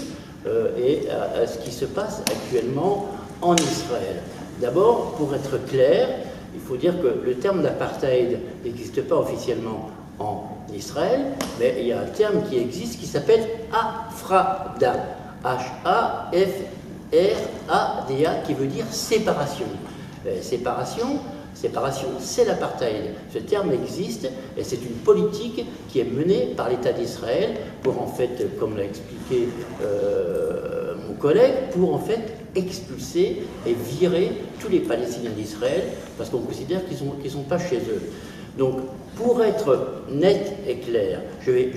Speaker 2: et à ce qui se passe actuellement en Israël. D'abord, pour être clair, il faut dire que le terme d'apartheid n'existe pas officiellement en Israël, mais il y a un terme qui existe qui s'appelle Hafrada, H-A-F-R-A-D-A, qui veut dire séparation. Séparation, c'est l'apartheid. Ce terme existe et c'est une politique qui est menée par l'État d'Israël pour en fait, comme l'a expliqué mon collègue, pour en fait expulser et virer tous les Palestiniens d'Israël parce qu'on considère qu'ils sont pas chez eux. Donc, pour être net et clair, je vais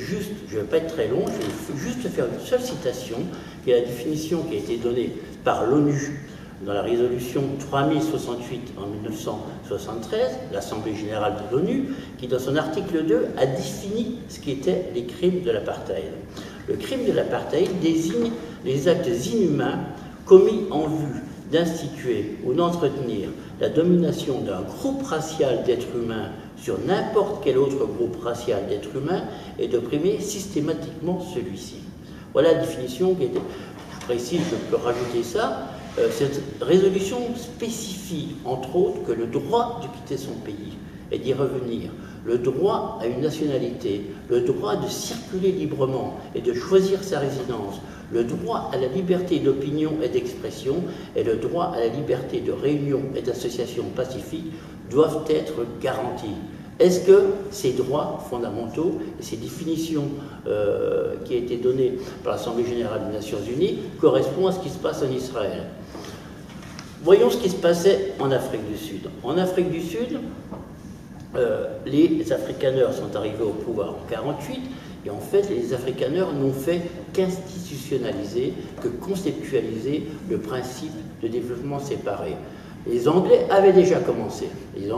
Speaker 2: pas être très long, je vais juste faire une seule citation, qui est la définition qui a été donnée par l'ONU dans la résolution 3068 en 1973, l'Assemblée générale de l'ONU, qui dans son article 2 a défini ce qu'étaient les crimes de l'apartheid. Le crime de l'apartheid désigne les actes inhumains commis en vue d'instituer ou d'entretenir la domination d'un groupe racial d'êtres humains sur n'importe quel autre groupe racial d'êtres humains et d'opprimer systématiquement celui-ci. Voilà la définition qui était précise, je peux rajouter ça. Cette résolution spécifie, entre autres, que le droit de quitter son pays et d'y revenir, le droit à une nationalité, le droit de circuler librement et de choisir sa résidence, le droit à la liberté d'opinion et d'expression et le droit à la liberté de réunion et d'association pacifique doivent être garantis. Est-ce que ces droits fondamentaux et ces définitions qui ont été données par l'Assemblée générale des Nations unies correspondent à ce qui se passe en Israël? Voyons ce qui se passait en Afrique du Sud. En Afrique du Sud, les afrikaners sont arrivés au pouvoir en 1948 et en fait les afrikaners n'ont fait qu'institutionnaliser, que conceptualiser le principe de développement séparé. Les Anglais avaient déjà commencé. Ils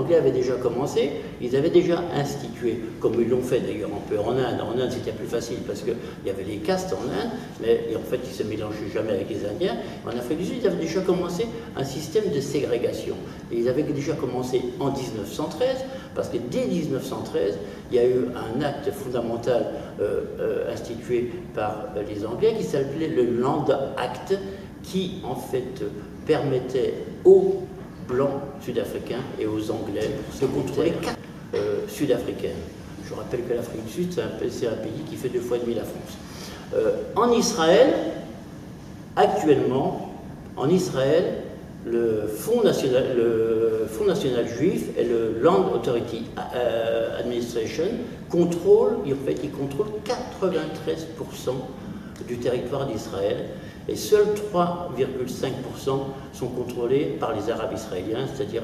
Speaker 2: avaient déjà institué, comme ils l'ont fait d'ailleurs un peu en Inde. En Inde, c'était plus facile parce qu'il y avait les castes en Inde, mais en fait, ils ne se mélangeaient jamais avec les Indiens. En Afrique du Sud, ils avaient déjà commencé un système de ségrégation. Et ils avaient déjà commencé en 1913, parce que dès 1913, il y a eu un acte fondamental institué par les Anglais qui s'appelait le Land Act, qui en fait permettait aux Blancs sud-africains et aux Anglais de contrôler 4 sud-africaines. Je rappelle que l'Afrique du Sud, c'est un pays qui fait 2,5 fois la France. En Israël, actuellement, en Israël, le Fonds national juif et le Land Authority Administration contrôlent 93% du territoire d'Israël. Et seuls 3,5% sont contrôlés par les Arabes israéliens, c'est-à-dire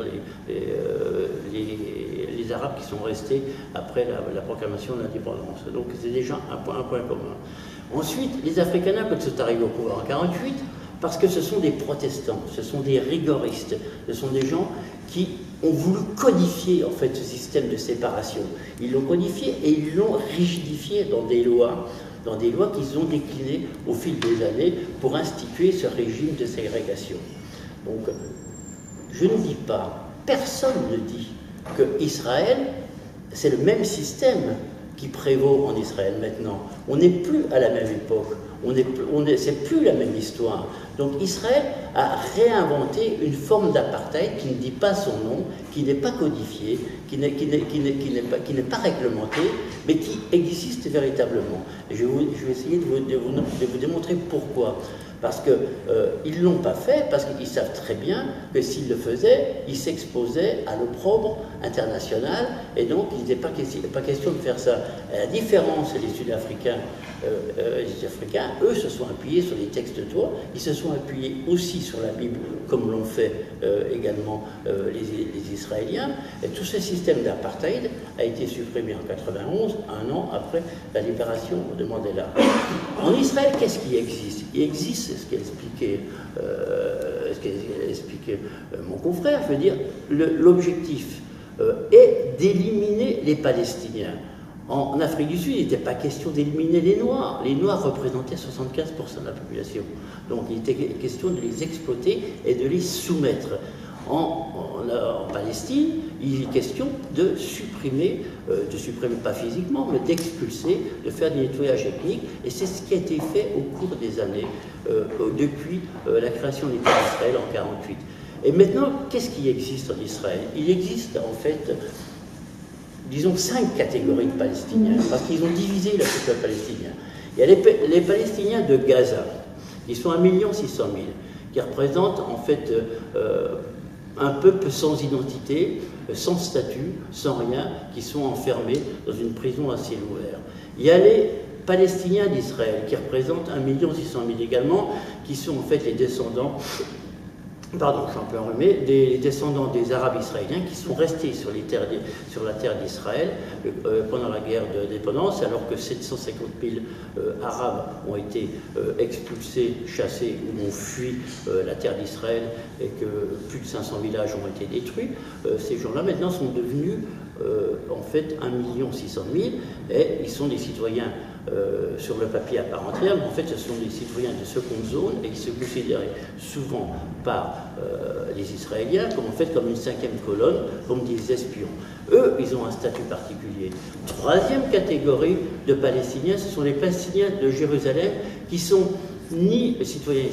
Speaker 2: les Arabes qui sont restés après la proclamation de l'indépendance. Donc c'est déjà un point commun. Ensuite, les Afrikaners, quand ils sont arrivés au pouvoir en 1948, parce que ce sont des protestants, ce sont des rigoristes, ce sont des gens qui ont voulu codifier en fait ce système de séparation. Ils l'ont codifié et ils l'ont rigidifié dans des lois qu'ils ont déclinées au fil des années pour instituer ce régime de ségrégation. Donc, je ne dis pas, personne ne dit que Israël, c'est le même système qui prévaut en Israël maintenant. On n'est plus à la même époque, c'est plus la même histoire. Donc Israël a réinventé une forme d'apartheid qui ne dit pas son nom, qui n'est pas codifié, qui n'est pas réglementé, mais qui existe véritablement. Et je vais essayer de vous démontrer pourquoi. Parce qu'ils ne l'ont pas fait, parce qu'ils savent très bien que s'ils le faisaient, ils s'exposaient à l'opprobre international, et donc il n'était pas question de faire ça. À la différence des Sud-Africains, eux se sont appuyés sur les textes de loi, ils se sont sont appuyés aussi sur la Bible, comme l'ont fait également les Israéliens. Et tout ce système d'apartheid a été supprimé en 91, un an après la libération de Mandela. En Israël, qu'est-ce qui existe? Il existe ce qu'expliquait mon confrère, je veux dire, l'objectif est d'éliminer les Palestiniens. En Afrique du Sud, il n'était pas question d'éliminer les Noirs. Les Noirs représentaient 75% de la population. Donc il était question de les exploiter et de les soumettre. En Palestine, il est question de supprimer pas physiquement, mais d'expulser, de faire des nettoyages ethniques. Et c'est ce qui a été fait au cours des années, depuis la création de l'État d'Israël en 1948. Et maintenant, qu'est-ce qui existe en Israël? Il existe en fait, disons, 5 catégories de Palestiniens, parce qu'ils ont divisé le peuple palestinien. Il y a les Palestiniens de Gaza, qui sont 1 600 000, qui représentent en fait un peuple sans identité, sans statut, sans rien, qui sont enfermés dans une prison à ciel ouvert. Il y a les Palestiniens d'Israël, qui représentent 1 600 000 également, qui sont en fait les descendants, pardon, je suis un peu enrhumé, des descendants des Arabes israéliens qui sont restés sur la terre d'Israël pendant la guerre d'indépendance, alors que 750 000 Arabes ont été expulsés, chassés ou ont fui la terre d'Israël et que plus de 500 villages ont été détruits. Ces gens-là maintenant sont devenus en fait 1 600 000 et ils sont des citoyens sur le papier à part entière, mais en fait ce sont des citoyens de seconde zone et qui se considéraient souvent par les Israéliens comme une 5e colonne, comme des espions. Eux, ils ont un statut particulier. 3e catégorie de Palestiniens, ce sont les Palestiniens de Jérusalem qui sont ni citoyens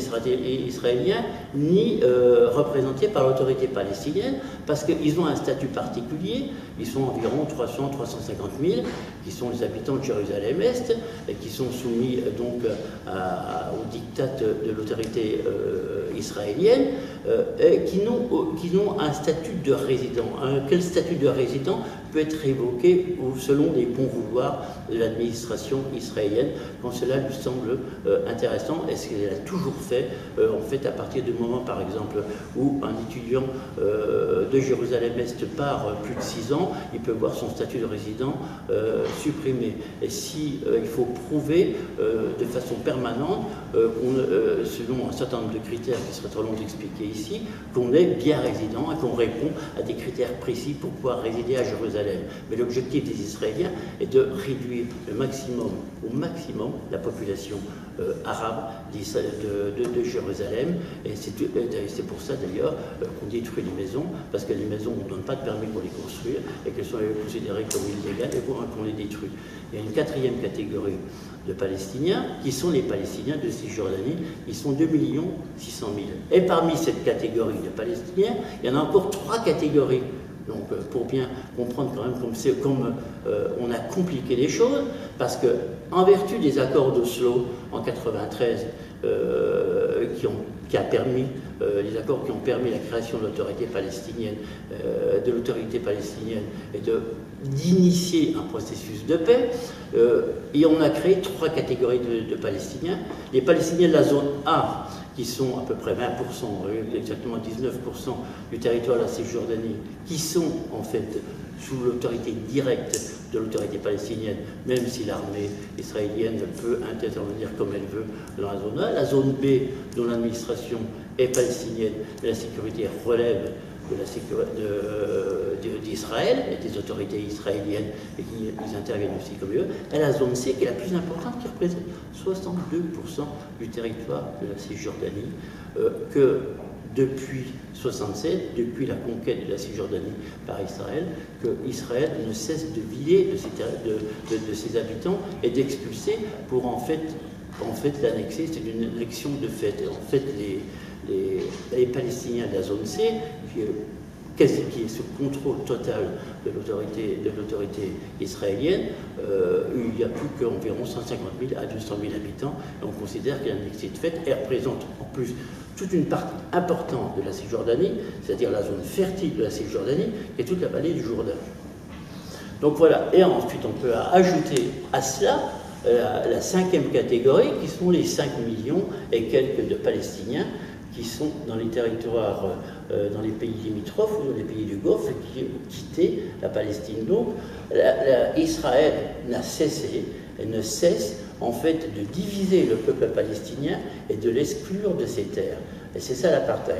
Speaker 2: israéliens, ni représentés par l'autorité palestinienne, parce qu'ils ont un statut particulier. Ils sont environ 300 350 000, qui sont les habitants de Jérusalem-Est, et qui sont soumis donc au diktat de l'autorité israélienne, et qui n'ont un statut de résident. Quel statut de résident peut être évoqué selon les bons vouloirs de l'administration israélienne, quand cela lui semble intéressant, et ce qu'elle a toujours fait, en fait, à partir du moment, par exemple, où un étudiant de Jérusalem-Est part plus de 6 ans, il peut voir son statut de résident supprimé. Et si il faut prouver de façon permanente, selon un certain nombre de critères qui seraient trop longs d'expliquer ici, qu'on est bien résident et qu'on répond à des critères précis pour pouvoir résider à Jérusalem. Mais l'objectif des Israéliens est de réduire au maximum la population arabe de Jérusalem, et c'est pour ça d'ailleurs qu'on détruit les maisons, parce que les maisons, on ne donne pas de permis pour les construire, et qu'elles sont considérées comme illégales, et qu'on les détruit. Il y a une 4e catégorie de Palestiniens, qui sont les Palestiniens de Cisjordanie, ils sont 2 600 000. Et parmi cette catégorie de Palestiniens, il y en a encore 3 catégories. Donc, pour bien comprendre quand même comme on a compliqué les choses, parce que en vertu des accords d'Oslo en 1993, les accords qui ont permis la création de l'autorité palestinienne, et d'initier un processus de paix, et on a créé 3 catégories de Palestiniens. Les Palestiniens de la zone A, qui sont à peu près 20%, exactement 19% du territoire de la Cisjordanie, qui sont en fait sous l'autorité directe de l'autorité palestinienne, même si l'armée israélienne peut intervenir comme elle veut dans la zone A. La zone B, dont l'administration est palestinienne, mais la sécurité relève d'Israël et des autorités israéliennes, et qui interviennent aussi comme eux. Et la zone C, qui est la plus importante, qui représente 62% du territoire de la Cisjordanie, que depuis 1967, depuis la conquête de la Cisjordanie par Israël, que Israël ne cesse de vider de ses habitants et d'expulser pour en fait l'annexer. C'est une annexion de fait. En fait, les Palestiniens de la zone C, qui est sous contrôle total de l'autorité israélienne, il n'y a plus qu'environ 150 000 à 200 000 habitants, et on considère qu'il y a une annexée de fait, et représente en plus toute une partie importante de la Cisjordanie, c'est-à-dire la zone fertile de la Cisjordanie, et toute la vallée du Jourdain. Donc voilà, et ensuite on peut ajouter à cela la cinquième catégorie, qui sont les 5 millions et quelques de Palestiniens qui sont dans les territoires, dans les pays limitrophes ou dans les pays du Golfe, qui ont quitté la Palestine. Donc, Israël n'a cessé et ne cesse en fait de diviser le peuple palestinien et de l'exclure de ses terres. Et c'est ça l'apartheid.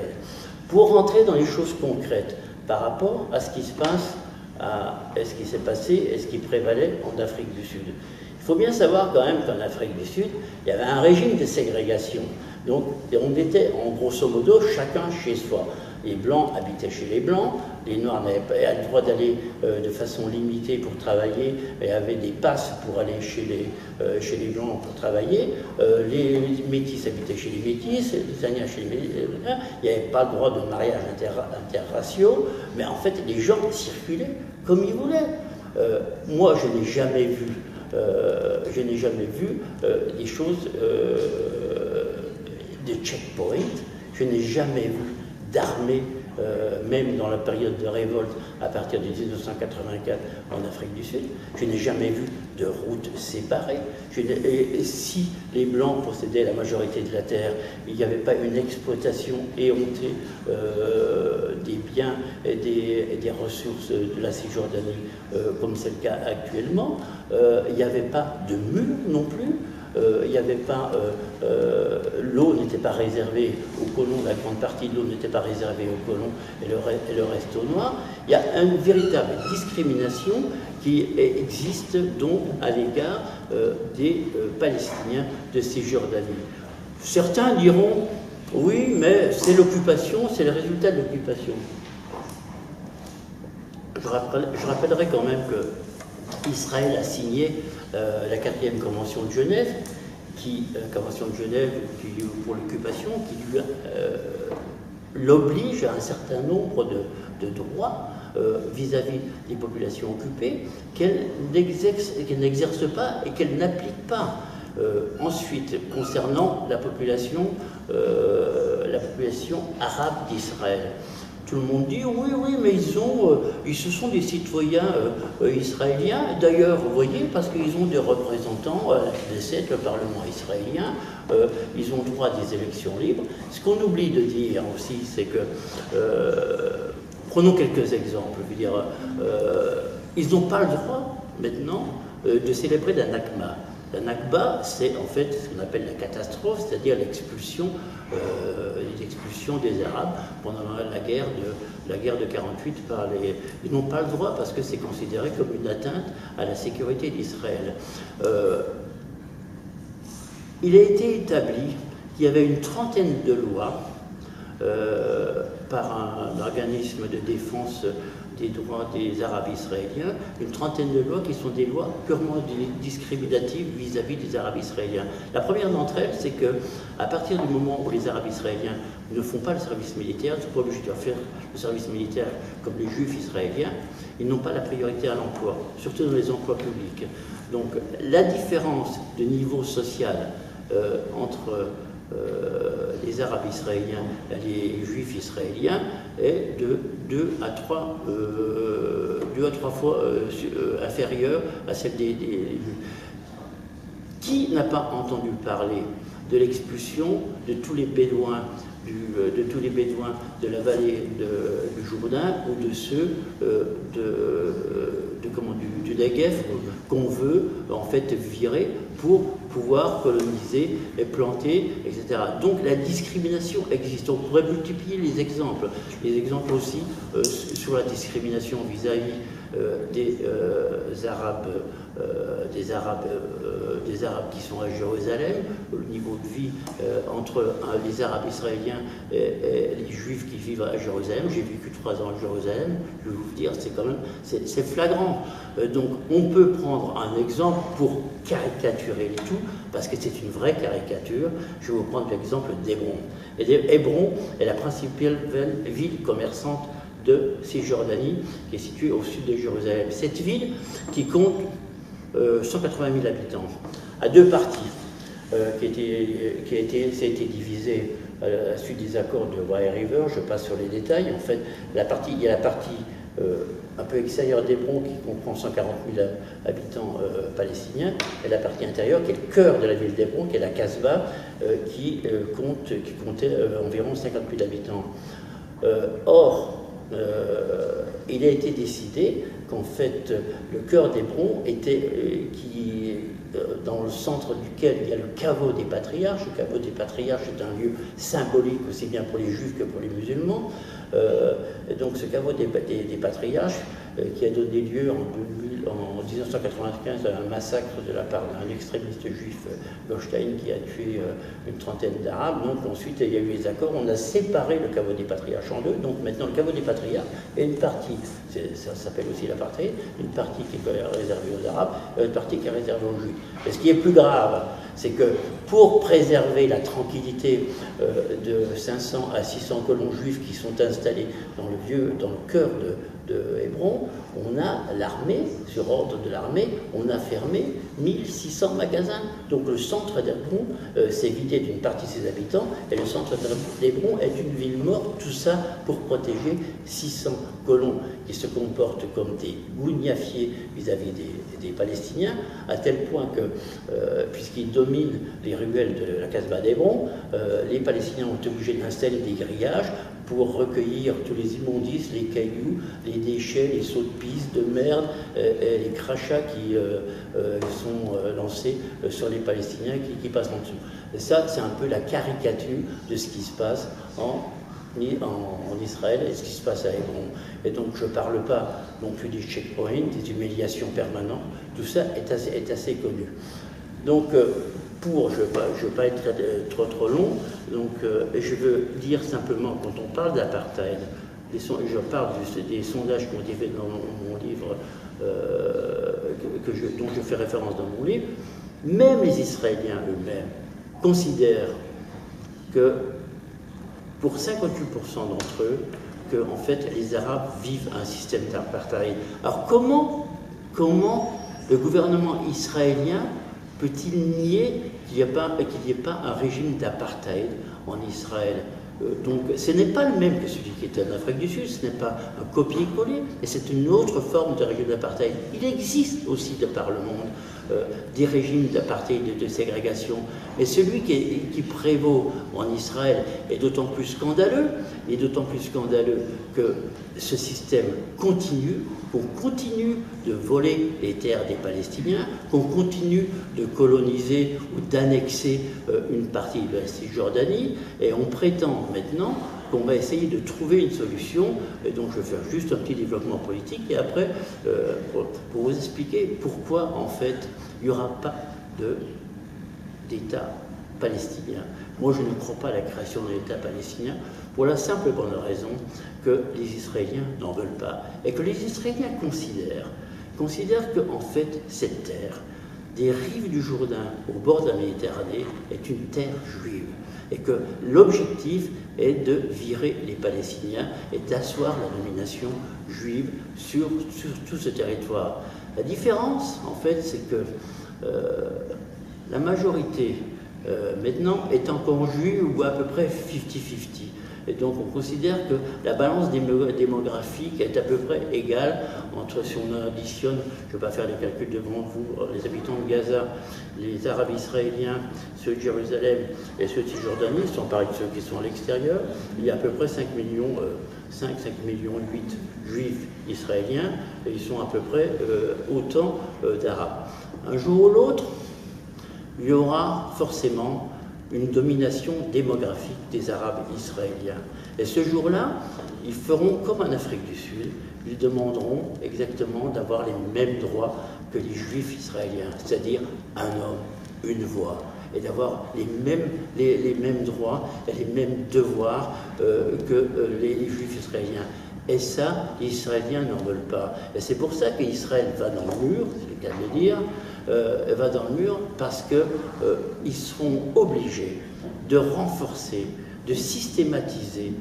Speaker 2: Pour rentrer dans les choses concrètes par rapport à ce qui se passe, à ce qui s'est passé et ce qui prévalait en Afrique du Sud. Il faut bien savoir quand même qu'en Afrique du Sud, il y avait un régime de ségrégation. Donc on était en grosso modo chacun chez soi. Les Blancs habitaient chez les Blancs, les Noirs n'avaient pas le droit d'aller de façon limitée pour travailler et avaient des passes pour aller chez les Blancs pour travailler. Les Métis habitaient chez les Métis, les Indiens chez les Métis. Il n'y avait pas le droit de mariage interraciaux, mais en fait les gens circulaient comme ils voulaient. Moi je n'ai jamais vu des choses de checkpoint, je n'ai jamais vu d'armée, même dans la période de révolte à partir de 1984 en Afrique du Sud. Je n'ai jamais vu de routes séparées. Et si les Blancs possédaient la majorité de la terre, il n'y avait pas une exploitation éhontée des biens et des ressources de la Cisjordanie, comme c'est le cas actuellement. Il n'y avait pas de mur non plus. Il n'y avait pas, l'eau n'était pas réservée aux colons, la grande partie de l'eau n'était pas réservée aux colons et le reste aux Noirs. Il y a une véritable discrimination qui existe donc à l'égard des Palestiniens de Cisjordanie. Certains diront, oui, mais c'est l'occupation, c'est le résultat de l'occupation. Je rappellerai quand même que Israël a signé la 4e Convention de Genève, pour l'occupation, qui l'oblige à un certain nombre de droits vis-à-vis des populations occupées qu'elle n'exerce pas et qu'elle n'applique pas. Ensuite, concernant la population arabe d'Israël, tout le monde dit oui, mais ce sont des citoyens israéliens. D'ailleurs, vous voyez, parce qu'ils ont des représentants à la Knesset, le Parlement israélien, ils ont droit à des élections libres. Ce qu'on oublie de dire aussi, c'est que, prenons quelques exemples, je veux dire, ils n'ont pas le droit maintenant de célébrer la Nakba. La Nakba, c'est en fait ce qu'on appelle la catastrophe, c'est-à-dire l'expulsion des Arabes pendant la guerre de 48 par les... Ils n'ont pas le droit parce que c'est considéré comme une atteinte à la sécurité d'Israël. Il a été établi qu'il y avait une trentaine de lois par un organisme de défense des droits des Arabes israéliens, une trentaine de lois qui sont des lois purement discriminatives vis-à-vis des Arabes israéliens. La première d'entre elles, c'est que à partir du moment où les Arabes israéliens ne font pas le service militaire, ils ne sont pas obligés de faire le service militaire comme les Juifs israéliens, ils n'ont pas la priorité à l'emploi, surtout dans les emplois publics. Donc la différence de niveau social entre les Arabes israéliens et les Juifs israéliens est de 2 à 3 fois inférieure à celle des Qui n'a pas entendu parler de l'expulsion de tous les Bédouins de la vallée du Jourdain ou de ceux du Negev qu'on veut en fait virer pour pouvoir coloniser et planter, etc. Donc la discrimination existe. On pourrait multiplier les exemples aussi sur la discrimination vis-à-vis des Arabes qui sont à Jérusalem, le niveau de vie entre les Arabes israéliens et les Juifs qui vivent à Jérusalem. J'ai vécu 3 ans à Jérusalem, je vais vous dire, c'est flagrant. Donc on peut prendre un exemple pour caricaturer le tout, parce que c'est une vraie caricature. Je vais vous prendre l'exemple d'Hébron. Hébron est la principale ville commerçante de Cisjordanie, qui est située au sud de Jérusalem. Cette ville, qui compte 180 000 habitants, a 2 parties, ça a été divisé à la suite des accords de Wye River. Je passe sur les détails. En fait, il y a la partie un peu extérieure d'Hébron, qui comprend 140 000 habitants palestiniens, et la partie intérieure, qui est le cœur de la ville d'Hébron, qui est la Casbah, qui comptait environ 50 000 habitants. Or, il a été décidé qu'en fait, le cœur d'Hébron était, dans le centre duquel il y a le caveau des patriarches. Le caveau des patriarches est un lieu symbolique aussi bien pour les juifs que pour les musulmans. Et donc ce caveau des patriarches, qui a donné lieu en 1995 à un massacre de la part d'un extrémiste juif, Goldstein, qui a tué une trentaine d'Arabes. Donc ensuite il y a eu les accords, on a séparé le caveau des patriarches en deux. Donc maintenant le caveau des patriarches est une partie, ça s'appelle aussi l'apartheid, une partie qui est réservée aux Arabes, et une partie qui est réservée aux Juifs. Et ce qui est plus grave, c'est que pour préserver la tranquillité de 500 à 600 colons juifs qui sont installés dans le cœur de Hébron, on a l'armée, sur ordre de l'armée, on a fermé 1600 magasins. Donc le centre d'Hébron s'est vidé d'une partie de ses habitants, et le centre d'Hébron est une ville morte, tout ça pour protéger 600 colons qui se comportent comme des gougnafiers vis-à-vis des Palestiniens, à tel point que, puisqu'ils dominent les ruelles de la Casbah d'Hébron, les Palestiniens ont été obligés d'installer des grillages pour recueillir tous les immondices, les cailloux, les déchets, les sauts de pisse, de merde, et les crachats qui sont lancés sur les Palestiniens qui passent en dessous. Et ça, c'est un peu la caricature de ce qui se passe en Israël et ce qui se passe à Hébron. Et donc je ne parle pas non plus des checkpoints, des humiliations permanentes, tout ça est assez connu. Donc je ne veux pas être trop long, donc je veux dire simplement, quand on parle d'apartheid, je parle des sondages qui ont été faits dans mon livre, dont je fais référence dans mon livre, même les Israéliens eux-mêmes considèrent que pour 58% d'entre eux, que en fait les Arabes vivent un système d'apartheid. Alors comment le gouvernement israélien peut-il nier qu'il n'y ait pas un régime d'apartheid en Israël? Donc ce n'est pas le même que celui qui était en Afrique du Sud, ce n'est pas un copier-coller, et c'est une autre forme de régime d'apartheid. Il existe aussi de par le monde des régimes d'apartheid et de ségrégation, mais celui qui prévaut en Israël est d'autant plus scandaleux, que ce système continue, qu'on continue de voler les terres des Palestiniens, qu'on continue de coloniser ou d'annexer une partie de la Cisjordanie, et on prétend maintenant qu'on va essayer de trouver une solution, et donc je vais faire juste un petit développement politique, et après, pour vous expliquer pourquoi, en fait, il n'y aura pas d'État palestinien. Moi, je ne crois pas à la création d'un État palestinien, pour la simple et bonne raison que les Israéliens n'en veulent pas, et que les Israéliens considèrent que, en fait, cette terre, des rives du Jourdain au bord de la Méditerranée, est une terre juive, et que l'objectif est de virer les Palestiniens et d'asseoir la domination juive sur tout ce territoire. La différence, en fait, c'est que la majorité, maintenant, est encore juive ou à peu près 50-50. Et donc on considère que la balance démographique est à peu près égale entre, si on additionne, je ne vais pas faire les calculs devant vous, les habitants de Gaza, les Arabes israéliens, ceux de Jérusalem et ceux de Cisjordanie, sans parler de ceux qui sont à l'extérieur, il y a à peu près 5 millions 8 juifs israéliens, et ils sont à peu près autant d'Arabes. Un jour ou l'autre, il y aura forcément une domination démographique des Arabes israéliens. Et ce jour-là, ils feront comme en Afrique du Sud, ils demanderont exactement d'avoir les mêmes droits que les Juifs israéliens, c'est-à-dire un homme, une voix, et d'avoir les mêmes droits et les mêmes devoirs que les Juifs israéliens. Et ça, les Israéliens n'en veulent pas. Et c'est pour ça qu'Israël va dans le mur, c'est le cas de le dire, va dans le mur parce qu'ils seront obligés de renforcer de systématiser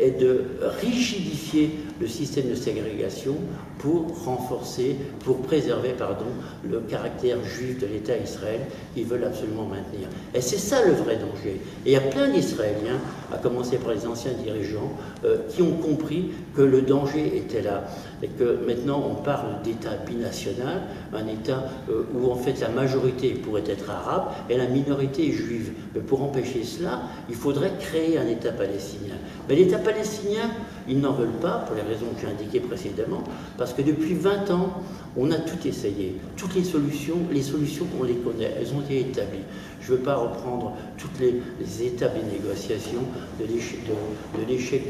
Speaker 2: et de rigidifier le système de ségrégation pour renforcer, pour préserver, le caractère juif de l'État Israël qu'ils veulent absolument maintenir. Et c'est ça le vrai danger. Et il y a plein d'Israéliens, à commencer par les anciens dirigeants, qui ont compris que le danger était là. Et que maintenant on parle d'État binational, un État où en fait la majorité pourrait être arabe et la minorité est juive. Mais pour empêcher cela, il faudrait créer un État palestinien. Mais l'État palestinien, ils n'en veulent pas, pour les raisons que j'ai indiquées précédemment, parce que depuis 20 ans, on a tout essayé. Toutes les solutions, on les connaît, elles ont été établies. Je ne veux pas reprendre toutes les étapes des négociations, de l'échec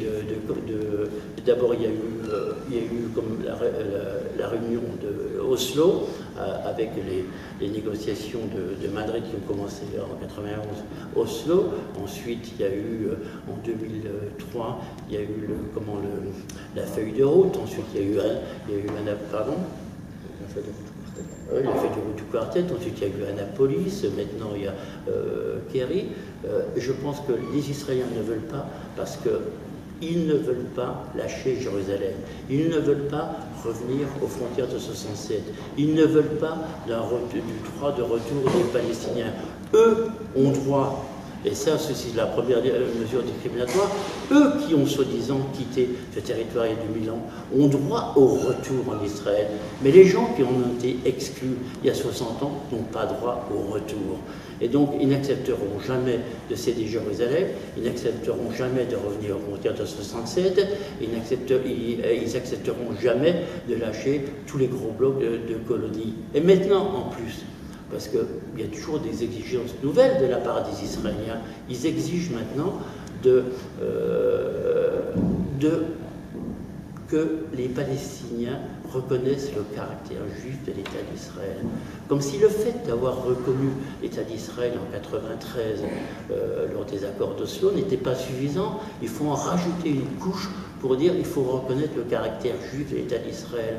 Speaker 2: d'abord il y a eu comme la réunion de Oslo, avec les négociations de Madrid qui ont commencé en 91, Oslo. Ensuite, il y a eu, en 2003, il y a eu la feuille de route. Ensuite, il y a eu la feuille de route du quartet. Ensuite, il y a eu Annapolis. Maintenant, il y a Kerry. Je pense que les Israéliens ne veulent pas, parce qu'ils ne veulent pas lâcher Jérusalem. Ils ne veulent pas revenir aux frontières de 67. Ils ne veulent pas du droit de retour des Palestiniens. Eux ont droit, et ça, ceci est la première mesure discriminatoire, eux qui ont soi-disant quitté ce territoire il y a 2000 ans, ont droit au retour en Israël. Mais les gens qui en ont été exclus il y a 60 ans n'ont pas droit au retour. Et donc, ils n'accepteront jamais de céder Jérusalem, ils n'accepteront jamais de revenir aux frontières de 67, ils n'accepteront jamais de lâcher tous les gros blocs de colonies. Et maintenant, en plus, parce qu'il y a toujours des exigences nouvelles de la part des Israéliens, ils exigent maintenant que les Palestiniens reconnaissent le caractère juif de l'État d'Israël. Comme si le fait d'avoir reconnu l'État d'Israël en 1993 lors des accords d'Oslo n'était pas suffisant. Il faut en rajouter une couche pour dire qu'il faut reconnaître le caractère juif de l'État d'Israël.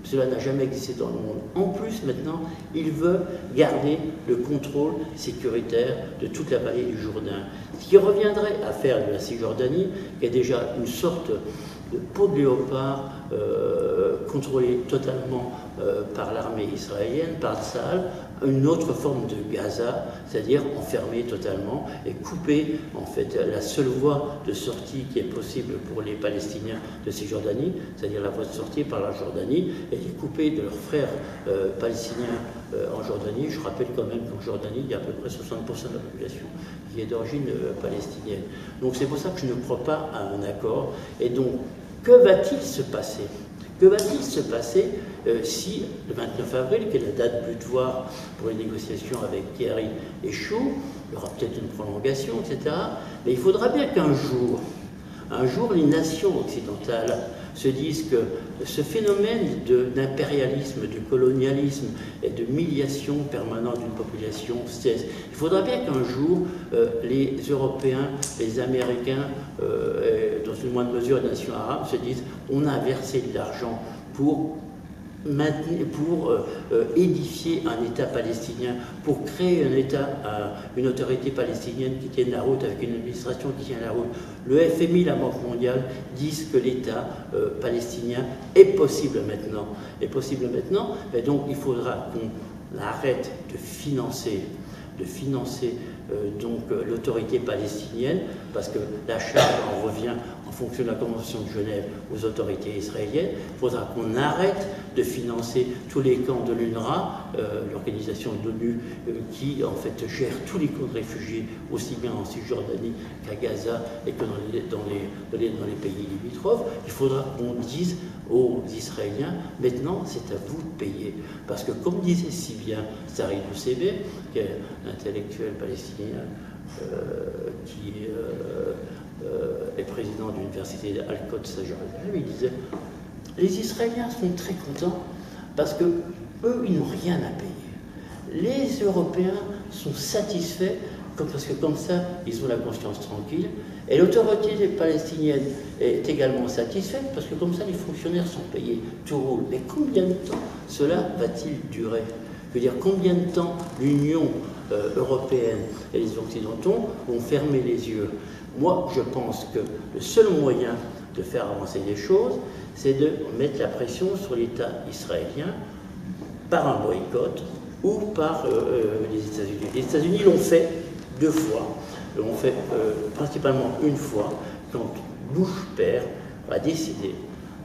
Speaker 2: Cela n'a jamais existé dans le monde. En plus, maintenant, il veut garder le contrôle sécuritaire de toute la vallée du Jourdain. Ce qui reviendrait à faire de la Cisjordanie, qui est déjà une sorte de peau de léopard contrôlée totalement par l'armée israélienne, par Tsahal, une autre forme de Gaza, c'est-à-dire enfermée totalement et couper en fait la seule voie de sortie qui est possible pour les Palestiniens de Cisjordanie, c'est-à-dire la voie de sortie par la Jordanie, et les couper de leurs frères palestiniens en Jordanie. Je rappelle quand même qu'en Jordanie, il y a à peu près 60% de la population qui est d'origine palestinienne. Donc c'est pour ça que je ne crois pas à un accord. Et donc, que va-t-il se passer ? Que va-t-il se passer si, le 29 avril, qui est la date butoir pour les négociations avec Kerry et Chou, il y aura peut-être une prolongation, etc. Mais il faudra bien qu'un jour, les nations occidentales se disent que ce phénomène d'impérialisme, de colonialisme et de miliation permanente d'une population cesse. Il faudra bien qu'un jour, les Européens, les Américains, et dans une moindre mesure les nations arabes, se disent on a versé de l'argent pour édifier un État palestinien, pour créer un État, une autorité palestinienne qui tienne la route, avec une administration qui tient la route. Le FMI, la Banque mondiale, disent que l'État palestinien est possible maintenant. Et donc il faudra qu'on arrête de financer l'autorité palestinienne, parce que la charte en revient, en fonction de la Convention de Genève, aux autorités israéliennes. Il faudra qu'on arrête de financer tous les camps de l'UNRWA, l'organisation de l'ONU qui en fait gère tous les camps de réfugiés, aussi bien en Cisjordanie qu'à Gaza et que dans les pays limitrophes. Il faudra qu'on dise aux Israéliens, maintenant c'est à vous de payer. Parce que comme disait si bien Sari Doucébé, qui est intellectuel palestinien, qui est président de l'université Al-Quds à Jérusalem, il disait les Israéliens sont très contents parce que eux, ils n'ont rien à payer. Les Européens sont satisfaits parce que comme ça, ils ont la conscience tranquille. Et l'autorité palestinienne est également satisfaite parce que comme ça, les fonctionnaires sont payés, tout roule. Mais combien de temps cela va-t-il durer ? Je veux dire, combien de temps l'Union européenne et les Occidentaux ont fermé les yeux. Moi, je pense que le seul moyen de faire avancer les choses, c'est de mettre la pression sur l'État israélien par un boycott ou par les États-Unis. Les États-Unis l'ont fait 2 fois, l'ont fait principalement une fois, quand Bush père a décidé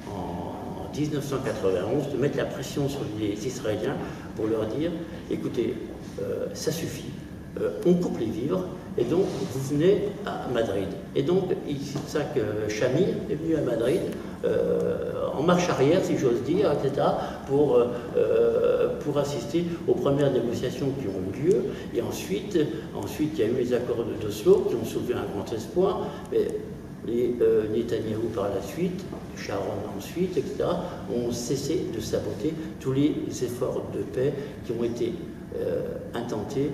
Speaker 2: en 1991 de mettre la pression sur les Israéliens pour leur dire, écoutez, ça suffit, on coupe les vivres, et donc vous venez à Madrid. Et donc, c'est ça que Shamir est venu à Madrid, en marche arrière, si j'ose dire, etc., pour assister aux premières négociations qui ont eu lieu. Et ensuite, il y a eu les accords d'Oslo qui ont soulevé un grand espoir. Mais les Netanyahou par la suite, Sharon ensuite, etc., ont cessé de saboter tous les efforts de paix qui ont été intentés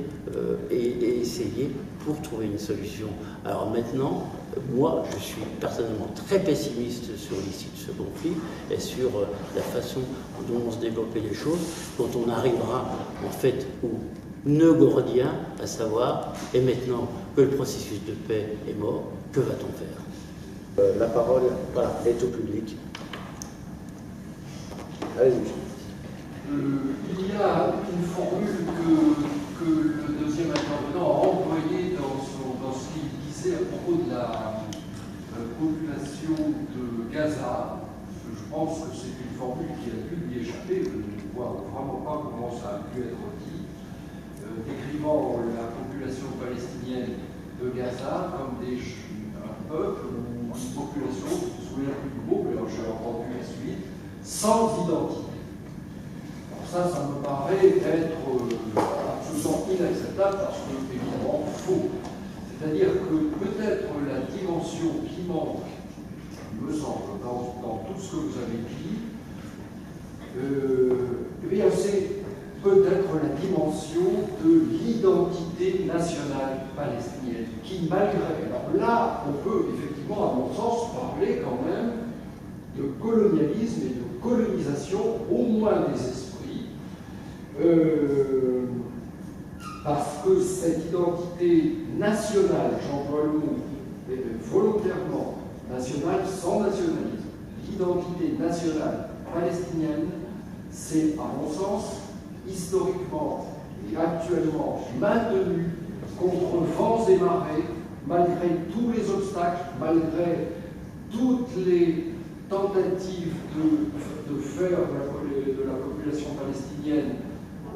Speaker 2: et essayés pour trouver une solution. Alors maintenant, moi, je suis personnellement très pessimiste sur l'issue de ce conflit et sur la façon dont vont se développer les choses, quand on arrivera en fait au nœud gordien, à savoir, et maintenant que le processus de paix est mort, que va-t-on faire?
Speaker 1: La parole est au public. Allez-y.
Speaker 4: Il y a une formule que le deuxième intervenant a employée dans ce qu'il disait à propos de la population de Gaza. Je pense que c'est une formule qui a dû lui échapper. Je ne vois vraiment pas comment ça a pu être dit. Décrivant la population palestinienne de Gaza comme un peuple ou une population, je me souviens plus du mot, mais j'ai entendu la suite, sans identité. Ça me paraît être absolument inacceptable parce que, évidemment, faux. C'est-à-dire que peut-être la dimension qui manque, il me semble, dans tout ce que vous avez dit, eh bien, c'est peut-être la dimension de l'identité nationale palestinienne, qui malgré... Alors là, on peut effectivement, à mon sens, parler quand même de colonialisme et de colonisation, au moins des esprits, parce que cette identité nationale, j'emploie le mot volontairement, nationale sans nationalisme, l'identité nationale palestinienne, c'est, à mon sens, historiquement et actuellement maintenue contre vents et marées, malgré tous les obstacles, malgré toutes les tentatives de faire de la population palestinienne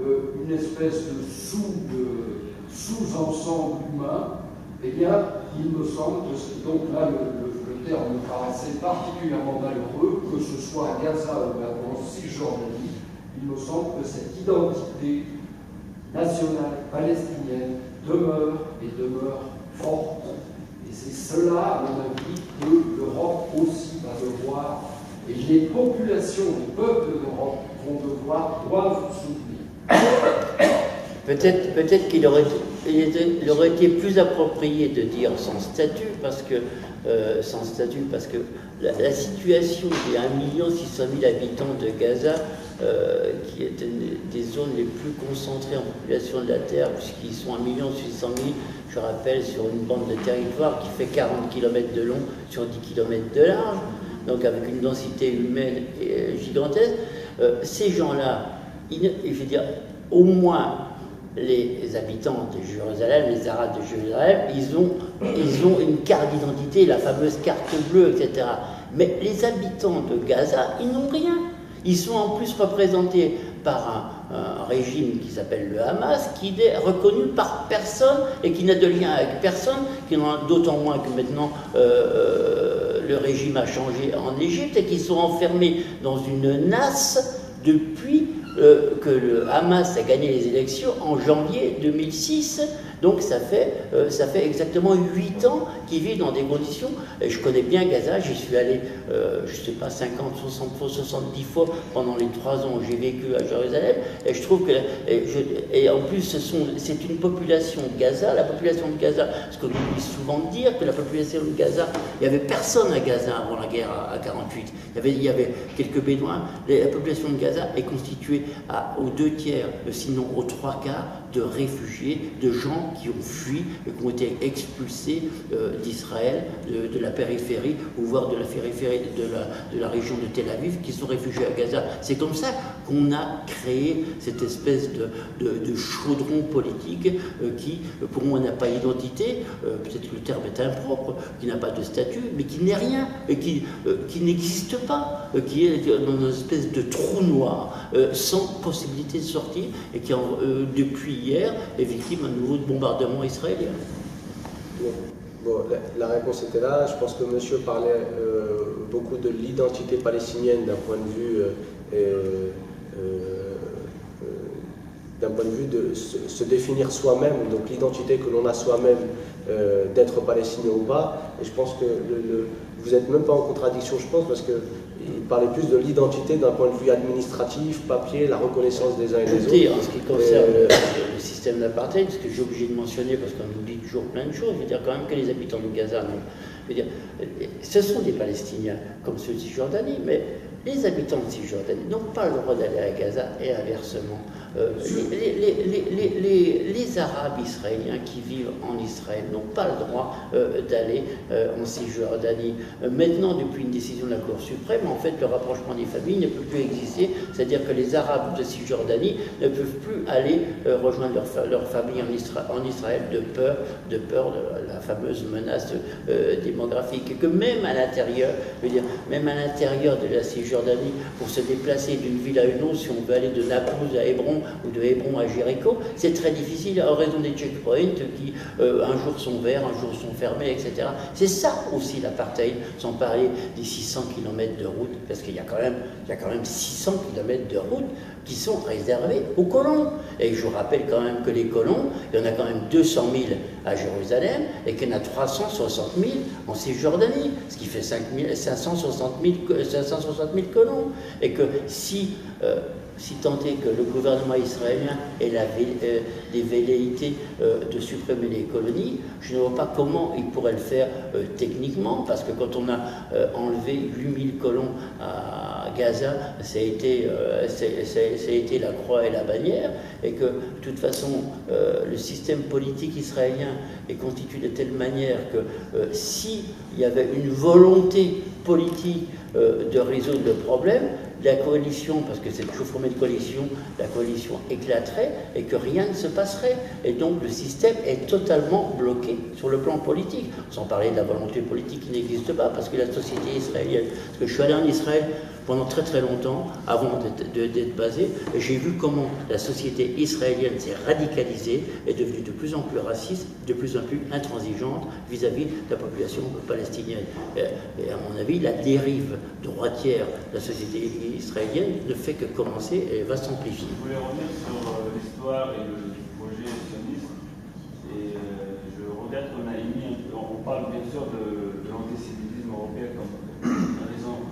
Speaker 4: une espèce de sous-ensemble humain, eh bien, il me semble que, donc là, le terme me paraissait particulièrement malheureux, que ce soit à Gaza ou en Cisjordanie, il me semble que cette identité nationale palestinienne demeure forte. Et c'est cela, à mon avis, que l'Europe aussi va devoir, et les populations, les peuples d'Europe doivent soutenir.
Speaker 2: Peut-être qu'il aurait été plus approprié de dire sans statut, parce que la situation des 1 600 000 habitants de Gaza, qui est une des zones les plus concentrées en population de la Terre, puisqu'ils sont 1 600 000, je rappelle, sur une bande de territoire qui fait 40 km de long sur 10 km de large, donc avec une densité humaine gigantesque. Ces gens-là, je veux dire, au moins les habitants de Jérusalem, les Arabes de Jérusalem, ils ont une carte d'identité, la fameuse carte bleue, etc. Mais les habitants de Gaza, ils n'ont rien. Ils sont en plus représentés par un régime qui s'appelle le Hamas, qui n'est reconnu par personne et qui n'a de lien avec personne, d'autant moins que maintenant le régime a changé en Égypte et qu'ils sont enfermés dans une nasse depuis que le Hamas a gagné les élections en janvier 2006. Donc ça fait exactement 8 ans qu'ils vivent dans des conditions, et je connais bien Gaza, j'y suis allé, je ne sais pas, 50, 60 fois, 70 fois pendant les 3 ans où j'ai vécu à Jérusalem, et je trouve que, et en plus c'est une population de Gaza, la population de Gaza, ce qu'on oublie souvent de dire, que la population de Gaza, il n'y avait personne à Gaza avant la guerre à 48, il y avait quelques bédouins, la population de Gaza est constituée aux 2 tiers, sinon aux 3 quarts, de réfugiés, de gens qui ont fui et qui ont été expulsés d'Israël, de la périphérie, ou voire de la périphérie de la région de Tel Aviv, qui sont réfugiés à Gaza. C'est comme ça qu'on a créé cette espèce de chaudron politique qui, pour moi, n'a pas d'identité, peut-être que le terme est impropre, qui n'a pas de statut, mais qui n'est rien, qui n'existe pas, qui est dans une espèce de trou noir, sans possibilité de sortie, et qui, depuis hier, est victime à nouveau de bombardements israéliens.
Speaker 1: Bon, la réponse était là. Je pense que monsieur parlait beaucoup de l'identité palestinienne d'un point de vue de se définir soi-même, donc l'identité que l'on a soi-même d'être palestinien ou pas. Et je pense que vous n'êtes même pas en contradiction, je pense, parce qu'il parlait plus de l'identité d'un point de vue administratif, papier, la reconnaissance des uns et des autres.
Speaker 2: En ce qui concerne le système d'apartheid, ce que j'ai obligé de mentionner, parce qu'on oublie toujours plein de choses, je veux dire quand même que les habitants de Gaza, non, je veux dire, ce sont des Palestiniens, comme ceux de Cisjordanie, mais les habitants de Cisjordanie n'ont pas le droit d'aller à Gaza et inversement. Les Arabes israéliens qui vivent en Israël n'ont pas le droit d'aller en Cisjordanie. Maintenant, depuis une décision de la Cour suprême, en fait, le rapprochement des familles ne peut plus exister, c'est-à-dire que les Arabes de Cisjordanie ne peuvent plus aller rejoindre leur famille en Israël de peur de la fameuse menace démographique. Et que même à l'intérieur, je veux dire, même à l'intérieur de la Cisjordanie, pour se déplacer d'une ville à une autre, si on veut aller de Naplouse à Hébron ou de Hébron à Jéricho, c'est très difficile en raison des checkpoints qui un jour sont verts, un jour sont fermés, etc. C'est ça aussi l'apartheid, sans parler des 600 km de route, parce qu'il y a quand même 600 km de route qui sont réservés aux colons. Et je vous rappelle quand même que les colons, il y en a quand même 200 000 à Jérusalem et qu'il y en a 360 000 en Cisjordanie, ce qui fait 560 000 colons. Et que si tant est que le gouvernement israélien ait des velléités de supprimer les colonies, je ne vois pas comment il pourrait le faire techniquement, parce que quand on a enlevé 8000 colons à Gaza, ça a été la croix et la bannière, et que de toute façon le système politique israélien est constitué de telle manière que s'il y avait une volonté politique de résoudre le problème, la coalition, parce que c'est toujours formé de coalition, la coalition éclaterait et que rien ne se passerait. Et donc le système est totalement bloqué sur le plan politique, sans parler de la volonté politique qui n'existe pas, parce que la société israélienne, parce que je suis allé en Israël pendant très très longtemps, avant d'être basé, et j'ai vu comment la société israélienne s'est radicalisée, est devenue de plus en plus raciste, de plus en plus intransigeante vis-à-vis de la population palestinienne. Et à mon avis, la dérive droitière de la société israélienne ne fait que commencer et va s'amplifier.
Speaker 5: Je voulais revenir sur l'histoire et le projet sioniste. Et je regrette qu'on a émis, on parle bien sûr de l'antisémitisme européen comme raison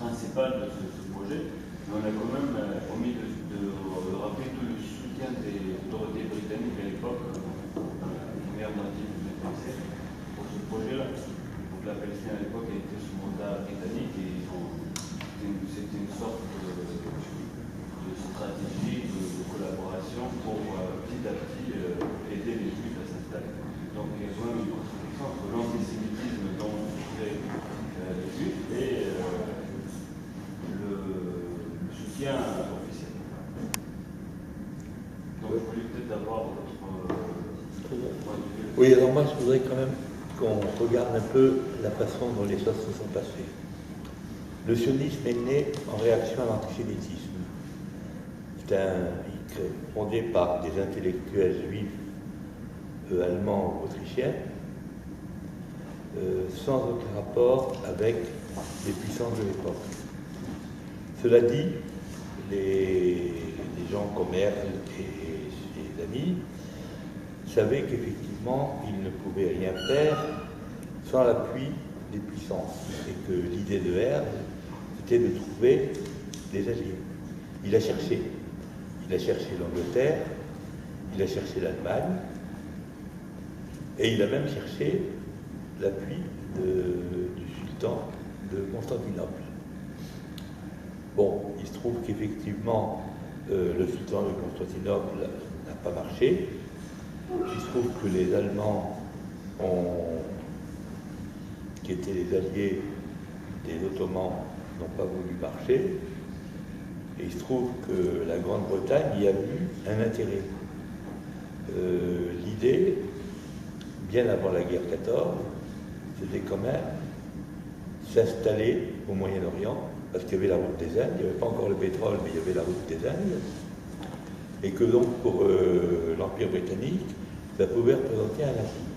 Speaker 5: principale de ce projet, mais on a quand même omis de rappeler tout le soutien des autorités britanniques à l'époque, la première moitié du XXe siècle, pour ce projet-là. Donc la Palestine à l'époque était sous mandat britannique et c'était une sorte de stratégie de collaboration pour petit à petit aider les Juifs à s'installer. Donc il y a quand même une contradiction entre l'antisémitisme dont souffraient les Juifs et le soutien officiel. Donc je voulais peut-être avoir votre point de vue.
Speaker 3: Oui, alors moi je voudrais quand même qu'on regarde un peu la façon dont les choses se sont passées. Le sionisme est né en réaction à l'antisémitisme. C'est fondé par des intellectuels juifs allemands ou autrichiens, sans aucun rapport avec les puissances de l'époque. Cela dit, les gens comme Herzl et ses amis savaient qu'effectivement, ils ne pouvaient rien faire sans l'appui des puissances, et que l'idée de Herzl, c'était de trouver des alliés. Il a cherché l'Angleterre, il a cherché l'Allemagne, et il a même cherché l'appui du sultan de Constantinople. Bon, il se trouve qu'effectivement, le sultan de Constantinople n'a pas marché. Il se trouve que les Allemands, qui étaient les alliés des Ottomans, n'ont pas voulu marcher. Et il se trouve que la Grande-Bretagne y a vu un intérêt. L'idée, bien avant la guerre 14, c'était quand même s'installer au Moyen-Orient, parce qu'il y avait la route des Indes, il n'y avait pas encore le pétrole, mais il y avait la route des Indes, et que donc pour l'Empire britannique, ça pouvait représenter un atout.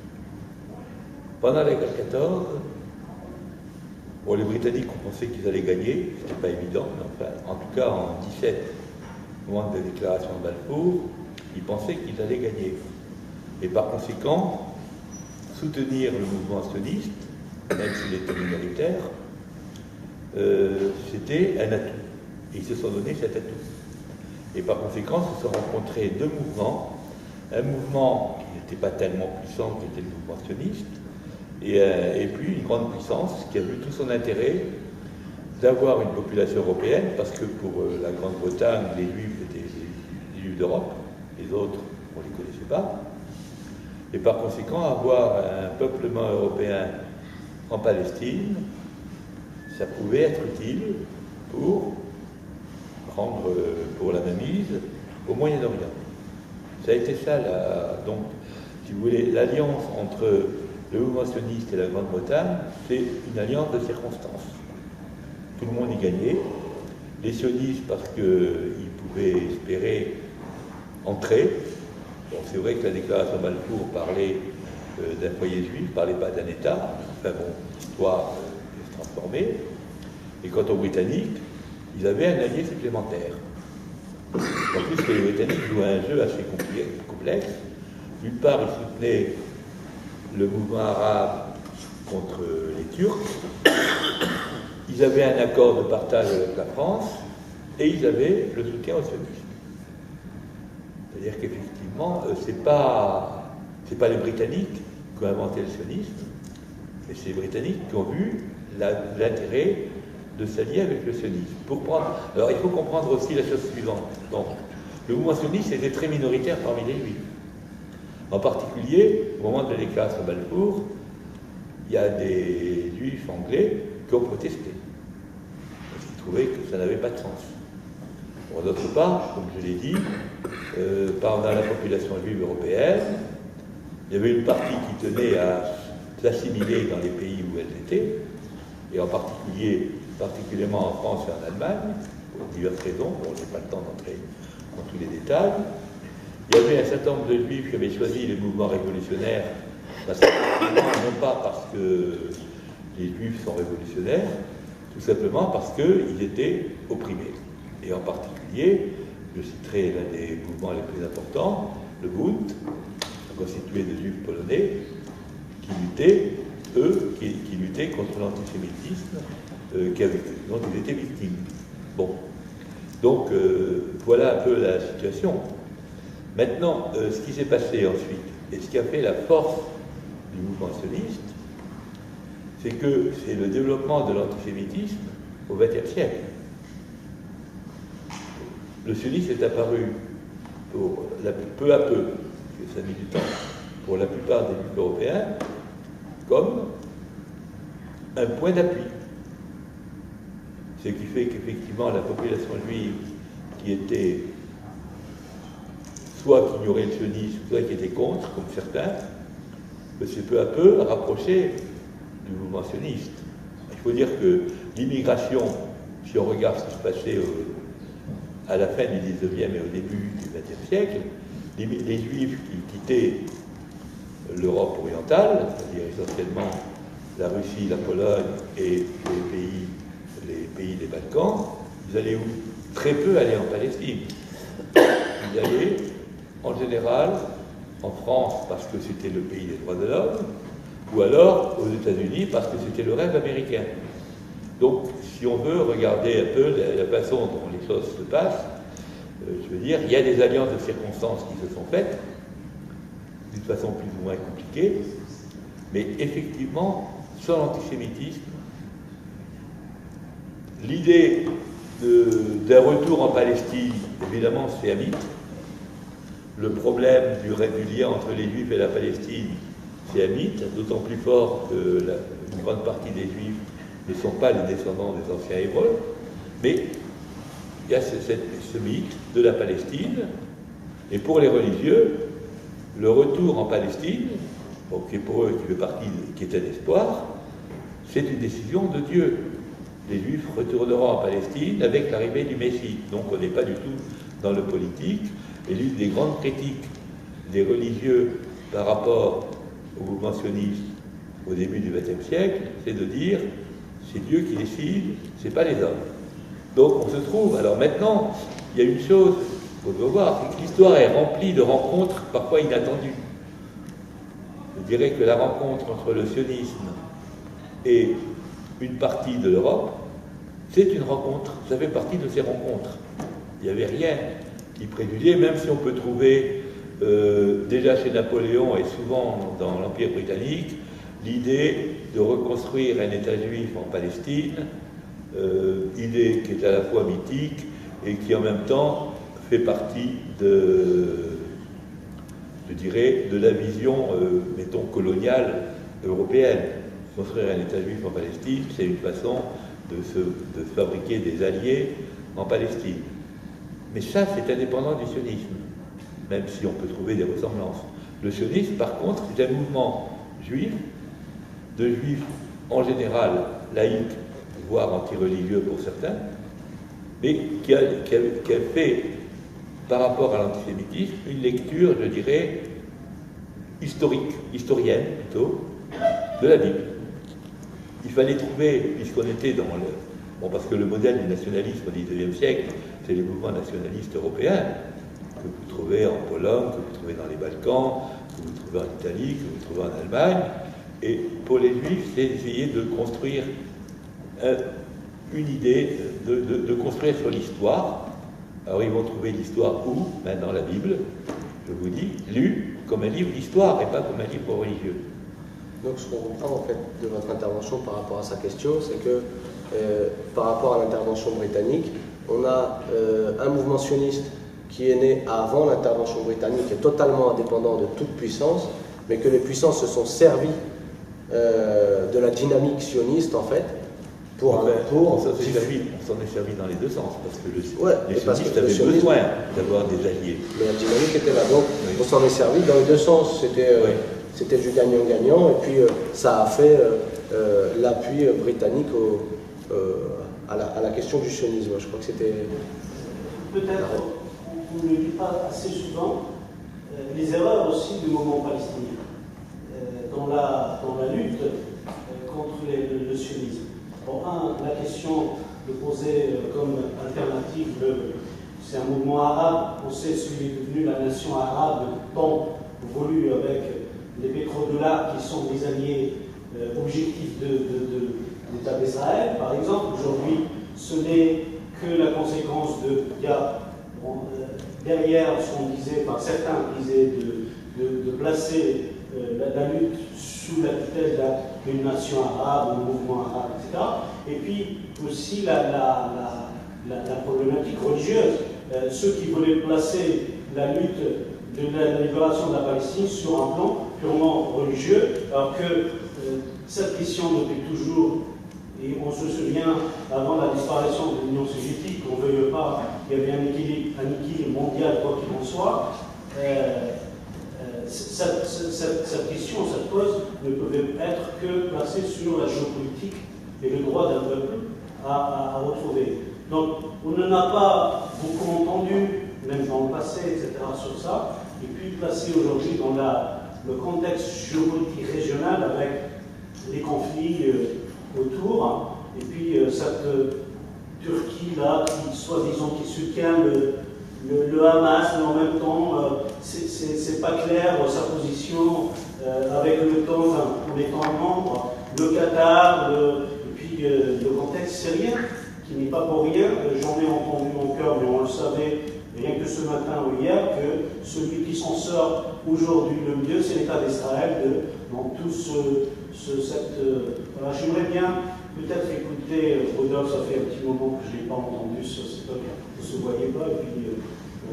Speaker 3: Pendant la guerre 14, bon, les Britanniques ont pensé qu'ils allaient gagner, c'était pas évident, mais enfin, en tout cas en 17, au moment de la déclaration de Balfour, ils pensaient qu'ils allaient gagner. Et par conséquent, soutenir le mouvement sioniste, même s'il était minoritaire, c'était un atout. Et ils se sont donné cet atout. Et par conséquent, se sont rencontrés deux mouvements. Un mouvement qui n'était pas tellement puissant, qui était le mouvement sioniste, et puis une grande puissance qui a vu tout son intérêt d'avoir une population européenne, parce que pour la Grande-Bretagne, les Juifs étaient les Juifs d'Europe, les autres, on ne les connaissait pas. Et par conséquent, avoir un peuplement européen en Palestine, ça pouvait être utile pour prendre pour la mainmise au Moyen-Orient. Ça a été ça, donc, si vous voulez, l'alliance entre le mouvement sioniste et la Grande-Bretagne, c'est une alliance de circonstances. Tout le monde y gagnait. Les sionistes parce qu'ils pouvaient espérer entrer. Bon, c'est vrai que la déclaration Balfour parlait d'un foyer juif, ne parlait pas d'un État. Enfin bon, l'histoire se transformait. Et quant aux Britanniques, ils avaient un allié supplémentaire. En plus que les Britanniques jouaient un jeu assez complexe. D'une part, ils soutenaient le mouvement arabe contre les Turcs. Ils avaient un accord de partage avec la France et ils avaient le soutien au sionisme. C'est-à-dire qu'effectivement, c'est pas les Britanniques qui ont inventé le sionisme, mais c'est les Britanniques qui ont vu l'intérêt de s'allier avec le sionisme. Alors il faut comprendre aussi la chose suivante. Donc, le mouvement sioniste était très minoritaire parmi les Juifs. En particulier, au moment de la déclaration Balfour, il y a des Juifs anglais qui ont protesté, parce qu'ils trouvaient que ça n'avait pas de sens. Pour d'autre part, comme je l'ai dit, dans la population juive européenne, il y avait une partie qui tenait à s'assimiler dans les pays où elles étaient, et en particulièrement en France et en Allemagne, pour diverses raisons, dont je n'ai pas le temps d'entrer dans tous les détails. Il y avait un certain nombre de Juifs qui avaient choisi les mouvements révolutionnaires, non pas parce que les Juifs sont révolutionnaires, tout simplement parce qu'ils étaient opprimés. Et en particulier, je citerai l'un des mouvements les plus importants, le Bund, constitué de Juifs polonais, qui luttaient contre l'antisémitisme dont ils étaient victimes. Bon. Donc, voilà un peu la situation. Maintenant, ce qui s'est passé ensuite, et ce qui a fait la force du mouvement sioniste, c'est que c'est le développement de l'antisémitisme au XXe siècle. Le sionisme est apparu peu à peu, parce que ça a mis du temps, pour la plupart des Juifs européens, comme un point d'appui. Ce qui fait qu'effectivement la population juive qui était soit qui ignorait le sionisme, soit qui était contre, comme certains, s'est peu à peu rapproché du mouvement sioniste. Il faut dire que l'immigration, si on regarde ce qui se passait à la fin du XIXe et au début du XXe siècle, les Juifs qui quittaient l'Europe orientale, c'est-à-dire essentiellement la Russie, la Pologne et les pays des Balkans, ils allaient où? Très peu aller en Palestine. Ils allaient, en général, en France parce que c'était le pays des droits de l'homme, ou alors aux États-Unis parce que c'était le rêve américain. Donc, si on veut regarder un peu la façon dont les choses se passent, je veux dire, il y a des alliances de circonstances qui se sont faites, d'une façon plus ou moins compliquée, mais effectivement, sans l'antisémitisme, l'idée d'un retour en Palestine, évidemment, c'est un mythe. le problème du lien entre les Juifs et la Palestine, c'est un mythe, d'autant plus fort que une grande partie des Juifs ne sont pas les descendants des anciens Hébreux, mais il y a ce mythe de la Palestine, et pour les religieux, le retour en Palestine, qui est pour eux, qui est un espoir, c'est une décision de Dieu. Les Juifs retourneront en Palestine avec l'arrivée du Messie. Donc on n'est pas du tout dans le politique. Et l'une des grandes critiques des religieux par rapport au mouvement sioniste au début du XXe siècle, c'est de dire c'est Dieu qui décide, c'est pas les hommes. Donc on se trouve, alors maintenant, il y a une chose qu'il faut voir, c'est que l'histoire est remplie de rencontres parfois inattendues. Je dirais que la rencontre entre le sionisme et une partie de l'Europe, c'est une rencontre, ça fait partie de ces rencontres. Il n'y avait rien qui préjugeait, même si on peut trouver déjà chez Napoléon et souvent dans l'Empire britannique, l'idée de reconstruire un État juif en Palestine, idée qui est à la fois mythique et qui en même temps fait partie je dirais, de la vision, mettons, coloniale européenne. Construire un État juif en Palestine, c'est une façon de fabriquer des alliés en Palestine. Mais ça, c'est indépendant du sionisme, même si on peut trouver des ressemblances. Le sionisme, par contre, c'est un mouvement juif, de juifs en général laïcs, voire anti-religieux pour certains, mais qui a fait, par rapport à l'antisémitisme, une lecture, je dirais, historienne plutôt, de la Bible. Il fallait trouver, puisqu'on était dans le... Bon, parce que le modèle du nationalisme au XIXe siècle, c'est les mouvements nationalistes européens, que vous trouvez en Pologne, que vous trouvez dans les Balkans, que vous trouvez en Italie, que vous trouvez en Allemagne. Et pour les Juifs, c'est essayer de construire une idée, de construire sur l'histoire. Alors ils vont trouver l'histoire où? Ben, dans la Bible, je vous dis, lu comme un livre d'histoire et pas comme un livre religieux.
Speaker 1: Donc ce qu'on comprend en fait de votre intervention par rapport à sa question, c'est que par rapport à l'intervention britannique, on a un mouvement sioniste qui est né avant l'intervention britannique et totalement indépendant de toute puissance, mais que les puissances se sont servies de la dynamique sioniste en fait pour
Speaker 3: on s'en est servi dans les deux sens, parce que les sionistes avaient besoin d'avoir des alliés.
Speaker 1: Mais la dynamique était là, donc oui. On s'en est servi dans les deux sens, c'était du gagnant-gagnant, et puis ça a fait l'appui britannique à la question du sionisme. Je crois que c'était...
Speaker 6: Peut-être, on ne le dit pas assez souvent, les erreurs aussi du mouvement palestinien dans la lutte contre le sionisme. Bon, la question de poser comme alternative, c'est un mouvement arabe, on sait ce qui est devenu la nation arabe, tant voulu avec les pétrodollars qui sont des alliés objectifs de l'État d'Israël, par exemple. Aujourd'hui, ce n'est que la conséquence derrière ce qu'on disait, enfin certains disaient, de placer la lutte sous la tutelle d'une nation arabe, d'un mouvement arabe, etc. Et puis aussi la problématique religieuse. Ceux qui voulaient placer la lutte de la libération de la Palestine sur un plan purement religieux, alors que cette question depuis toujours, et on se souvient, avant la disparition de l'Union soviétique, on ne veuille pas, il y avait un équilibre mondial, quoi qu'il en soit. Cette question, cette cause ne pouvait être que placée sur la géopolitique et le droit d'un peuple à retrouver. Donc, on n'en a pas beaucoup entendu, même dans le passé, etc., sur ça, et puis placé aujourd'hui dans le contexte géopolitique régional avec les conflits autour, et puis cette Turquie-là, qui soi-disant qui soutient le Hamas, mais en même temps, c'est pas clair sa position avec le temps, en étant membre, le Qatar, et puis le contexte syrien, qui n'est pas pour rien. J'en ai entendu mon cœur, mais on le savait rien que ce matin ou hier, que celui qui s'en sort aujourd'hui le mieux, c'est l'État d'Israël, dans tout voilà, j'aimerais bien peut-être écouter Rodolphe, ça fait un petit moment que je ne l'ai pas entendu sur cette époque, on ne se voyait pas, et puis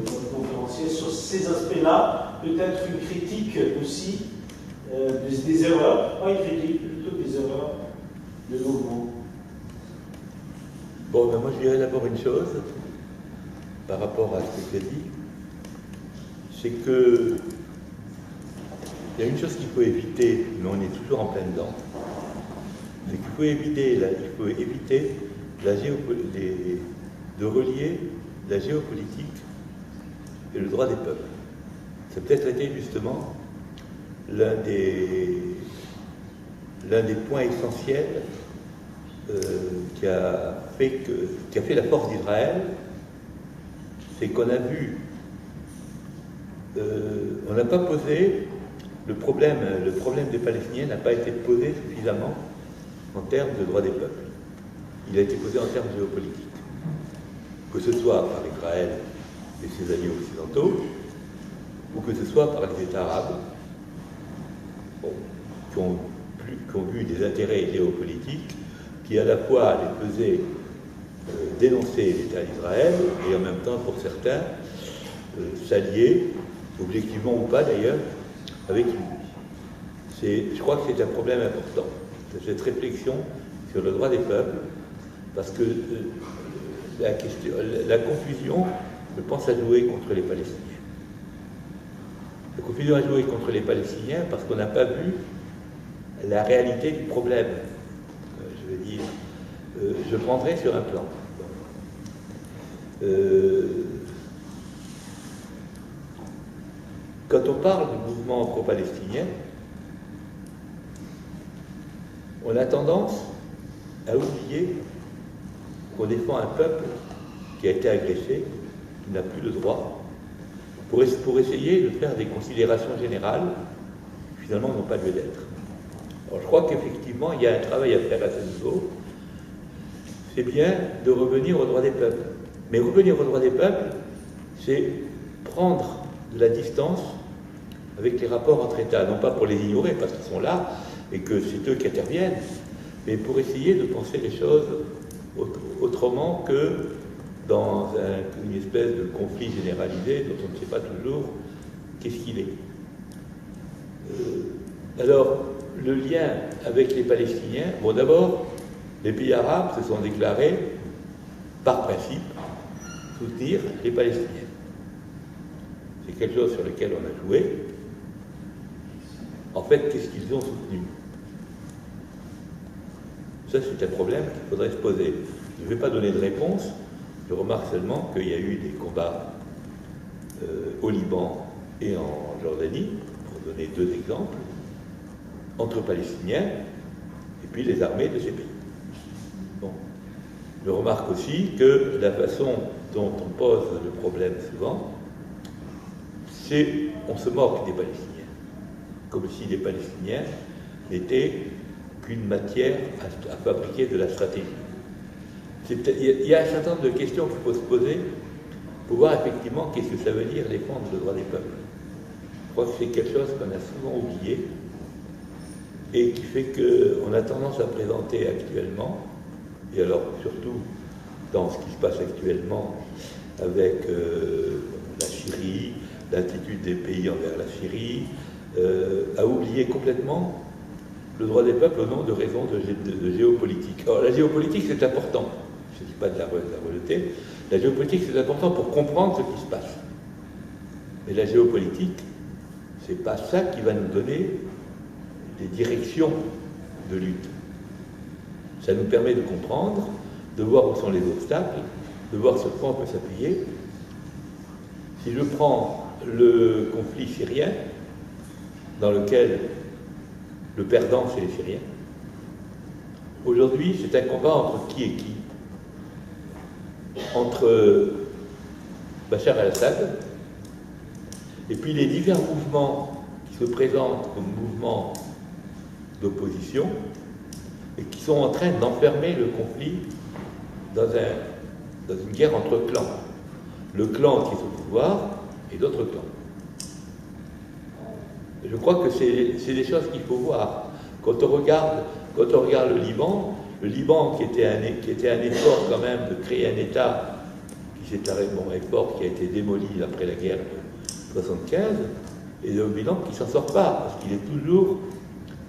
Speaker 6: notre conférencier, sur ces aspects-là, peut-être une critique aussi des erreurs, pas une critique, plutôt des erreurs de mouvement.
Speaker 3: Bon, ben moi je dirais d'abord une chose par rapport à ce que tu as dit, c'est que il y a une chose qu'il faut éviter, mais on est toujours en plein dedans, c'est qu'il faut éviter de relier la géopolitique et le droit des peuples. Ça a peut-être été justement l'un des points essentiels qui a fait la force d'Israël, c'est qu'on a vu, on n'a pas posé le problème des Palestiniens n'a pas été posé suffisamment en termes de droit des peuples. Il a été posé en termes géopolitiques, que ce soit par Israël et ses alliés occidentaux, ou que ce soit par les États arabes, qui ont vu des intérêts géopolitiques qui à la fois les faisaient dénoncer l'État d'Israël et en même temps, pour certains, s'allier, objectivement ou pas d'ailleurs, avec lui. Je crois que c'est un problème important, cette réflexion sur le droit des peuples, parce que la confusion, je pense, a joué contre les Palestiniens. La confusion a joué contre les Palestiniens parce qu'on n'a pas vu la réalité du problème. Je veux dire, je prendrai sur un plan. Quand on parle du mouvement pro-palestinien, on a tendance à oublier qu'on défend un peuple qui a été agressé, qui n'a plus de droit, pour essayer de faire des considérations générales qui finalement n'ont pas lieu d'être. Alors je crois qu'effectivement, il y a un travail à faire à ce niveau. C'est bien de revenir aux droits des peuples. Mais revenir aux droits des peuples, c'est prendre de la distance avec les rapports entre États, non pas pour les ignorer parce qu'ils sont là et que c'est eux qui interviennent, mais pour essayer de penser les choses autrement que dans une espèce de conflit généralisé dont on ne sait pas toujours qu'est-ce qu'il est. Alors, le lien avec les Palestiniens, bon d'abord, les pays arabes se sont déclarés, par principe, soutenir les Palestiniens. C'est quelque chose sur lequel on a joué. En fait, qu'est-ce qu'ils ont soutenu? Ça, c'est un problème qu'il faudrait se poser. Je ne vais pas donner de réponse, je remarque seulement qu'il y a eu des combats au Liban et en Jordanie, pour donner deux exemples, entre Palestiniens et puis les armées de ces pays. Bon. Je remarque aussi que la façon dont on pose le problème souvent, c'est on se moque des Palestiniens, comme si les Palestiniens n'étaient qu'une matière à fabriquer de la stratégie. Il y a un certain nombre de questions qu'il faut se poser pour voir effectivement qu'est-ce que ça veut dire défendre le droit des peuples. Je crois que c'est quelque chose qu'on a souvent oublié et qui fait qu'on a tendance à présenter actuellement, et alors surtout dans ce qui se passe actuellement avec la Syrie, l'attitude des pays envers la Syrie, à oublier complètement le droit des peuples au nom de raisons de géopolitique. Alors la géopolitique c'est important, je ne dis pas de la rejeter, la géopolitique c'est important pour comprendre ce qui se passe. Mais la géopolitique, c'est pas ça qui va nous donner des directions de lutte. Ça nous permet de comprendre, de voir où sont les obstacles, de voir sur quoi on peut s'appuyer. Si je prends le conflit syrien, dans lequel le perdant c'est les Syriens, aujourd'hui c'est un combat entre qui et qui? Entre Bachar el-Assad et puis les divers mouvements qui se présentent comme mouvements d'opposition et qui sont en train d'enfermer le conflit dans une guerre entre clans. Le clan qui est au pouvoir et d'autres clans. Je crois que c'est des choses qu'il faut voir. Quand on regarde le Liban qui était un effort quand même de créer un État qui c'est un effort qui a été démoli après la guerre de 1975, et le bilan qui ne s'en sort pas, parce qu'il est toujours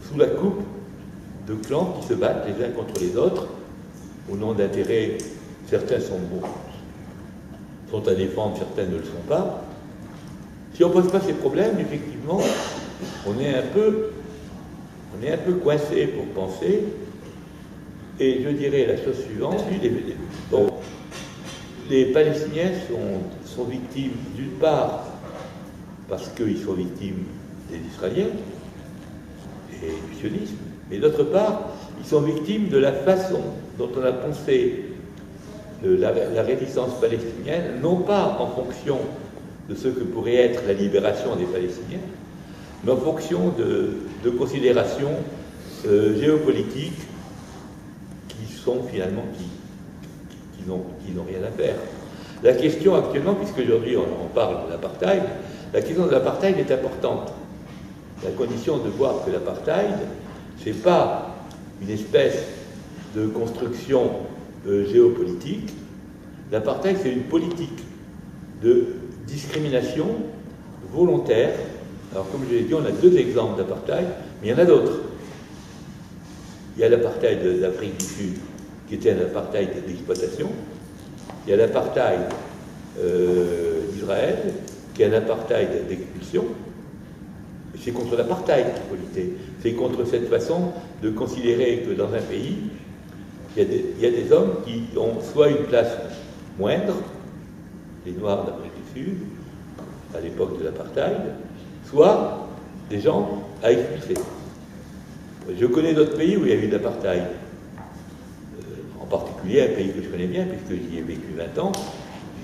Speaker 3: sous la coupe de clans qui se battent les uns contre les autres, au nom d'intérêts. Certains sont à défendre, certains ne le sont pas. Si on ne pose pas ces problèmes, effectivement, on est un peu coincé pour penser. Et je dirais la chose suivante, les Palestiniens sont victimes, d'une part, parce qu'ils sont victimes des Israéliens et du sionisme, mais d'autre part, ils sont victimes de la façon dont on a pensé la résistance palestinienne, non pas en fonction de ce que pourrait être la libération des Palestiniens, mais en fonction de considérations géopolitiques qui sont finalement qui n'ont rien à faire. La question actuellement, puisqu'aujourd'hui on parle de l'apartheid, la question de l'apartheid est importante. La condition de voir que l'apartheid, ce n'est pas une espèce de construction géopolitique. L'apartheid, c'est une politique de discrimination volontaire. Alors, comme je l'ai dit, on a deux exemples d'apartheid, mais il y en a d'autres. Il y a l'apartheid d'Afrique du Sud, qui était un apartheid d'exploitation. Il y a l'apartheid d'Israël, qui est un apartheid d'expulsion. C'est contre l'apartheid qu'il faut lutter. C'est contre cette façon de considérer que dans un pays, il y a des hommes qui ont soit une place moindre, les Noirs d'Afrique du Sud, à l'époque de l'apartheid, soit des gens à expulser. Je connais d'autres pays où il y a eu de l'apartheid. En particulier, un pays que je connais bien, puisque j'y ai vécu 20 ans,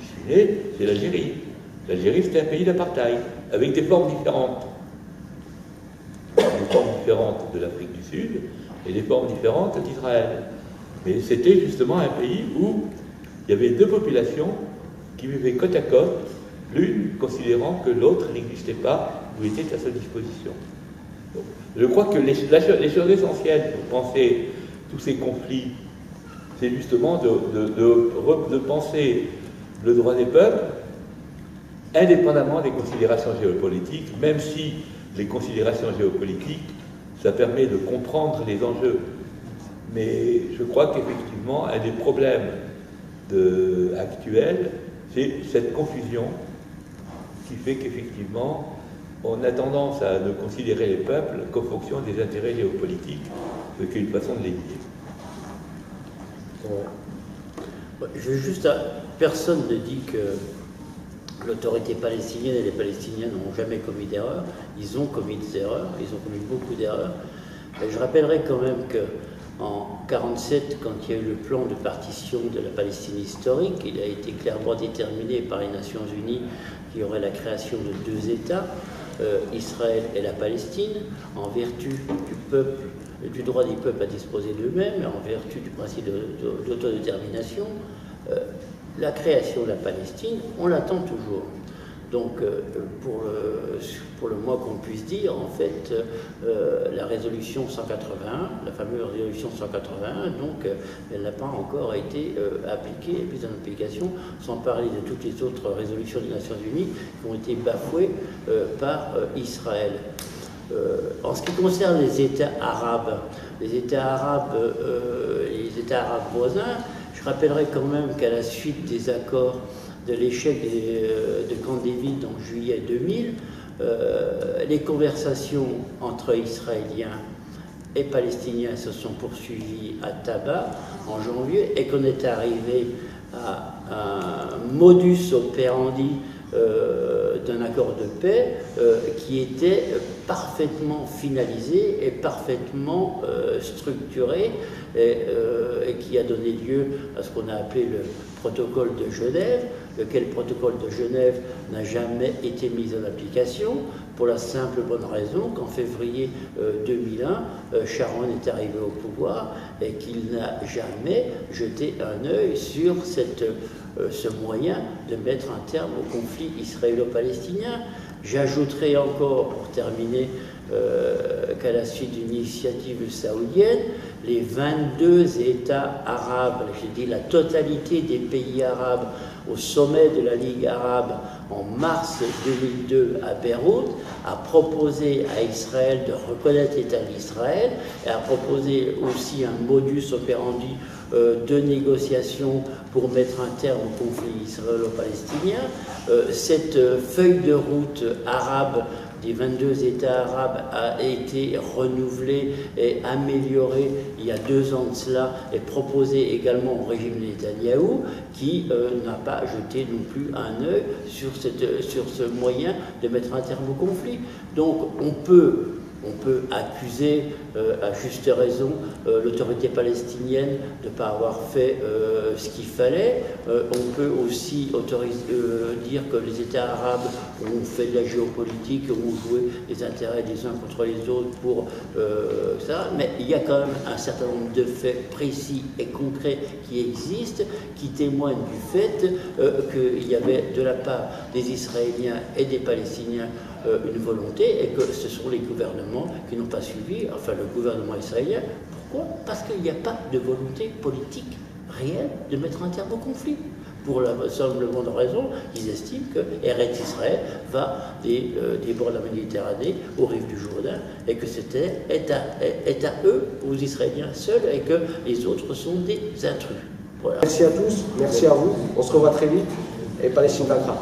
Speaker 3: j'y suis né, c'est l'Algérie. L'Algérie, c'était un pays d'apartheid, avec des formes différentes. Des formes différentes de l'Afrique du Sud et des formes différentes d'Israël. Mais c'était justement un pays où il y avait deux populations qui vivaient côte à côte, l'une considérant que l'autre n'existait pas ou était à sa disposition. Donc, je crois que les choses essentielles pour penser tous ces conflits, c'est justement de penser le droit des peuples indépendamment des considérations géopolitiques, même si les considérations géopolitiques, ça permet de comprendre les enjeux. Mais je crois qu'effectivement, un des problèmes actuels, c'est cette confusion qui fait qu'effectivement, on a tendance à ne considérer les peuples qu'en fonction des intérêts géopolitiques, ce qui est une façon de les lier.
Speaker 2: Personne ne dit que l'autorité palestinienne et les Palestiniens n'ont jamais commis d'erreurs. Ils ont commis des erreurs, ils ont commis beaucoup d'erreurs. Je rappellerai quand même qu'en 1947, quand il y a eu le plan de partition de la Palestine historique, il a été clairement déterminé par les Nations Unies qu'il y aurait la création de deux États, Israël et la Palestine, en vertu du droit des peuples à disposer d'eux-mêmes, et en vertu du principe d'autodétermination. La création de la Palestine, on l'attend toujours. Donc, pour le moins qu'on puisse dire, en fait, la résolution 181, la fameuse résolution 181, donc, elle n'a pas encore été appliquée, mise en application, sans parler de toutes les autres résolutions des Nations Unies qui ont été bafouées par Israël. En ce qui concerne les États arabes voisins, je rappellerai quand même qu'à la suite des accords de l'échec de Camp David en juillet 2000, les conversations entre Israéliens et Palestiniens se sont poursuivies à Taba en janvier et qu'on est arrivé à un modus operandi d'un accord de paix qui était parfaitement finalisé et parfaitement structuré et qui a donné lieu à ce qu'on a appelé le protocole de Genève, lequel protocole de Genève n'a jamais été mis en application pour la simple bonne raison qu'en février 2001, Sharon est arrivé au pouvoir et qu'il n'a jamais jeté un œil sur ce moyen de mettre un terme au conflit israélo-palestinien. J'ajouterai encore, pour terminer, qu'à la suite d'une initiative saoudienne, les 22 États arabes, j'ai dit la totalité des pays arabes, au sommet de la Ligue arabe en mars 2002 à Beyrouth, a proposé à Israël de reconnaître l'État d'Israël et a proposé aussi un modus operandi de négociation pour mettre un terme au conflit israélo-palestinien. Cette feuille de route arabe des 22 États arabes a été renouvelée et améliorée il y a 2 ans de cela et proposée également au régime Netanyahou qui n'a pas jeté non plus un œil sur ce moyen de mettre un terme au conflit. Donc on peut accuser à juste raison l'autorité palestinienne de ne pas avoir fait ce qu'il fallait. On peut aussi dire que les États arabes ont fait de la géopolitique, ont joué les intérêts des uns contre les autres pour ça. Mais il y a quand même un certain nombre de faits précis et concrets qui existent, qui témoignent du fait qu'il y avait de la part des Israéliens et des Palestiniens une volonté et que ce sont les gouvernements qui n'ont pas suivi, enfin le gouvernement israélien. Pourquoi? Parce qu'il n'y a pas de volonté politique réelle de mettre un terme au conflit. Pour la simplement de raison, ils estiment que Eretz Israël va des bords de la Méditerranée aux rives du Jourdain et que est à eux, aux Israéliens seuls, et que les autres sont des intrus. Voilà.
Speaker 1: Merci à tous, merci à vous, on se revoit très vite et Palestine vaincra.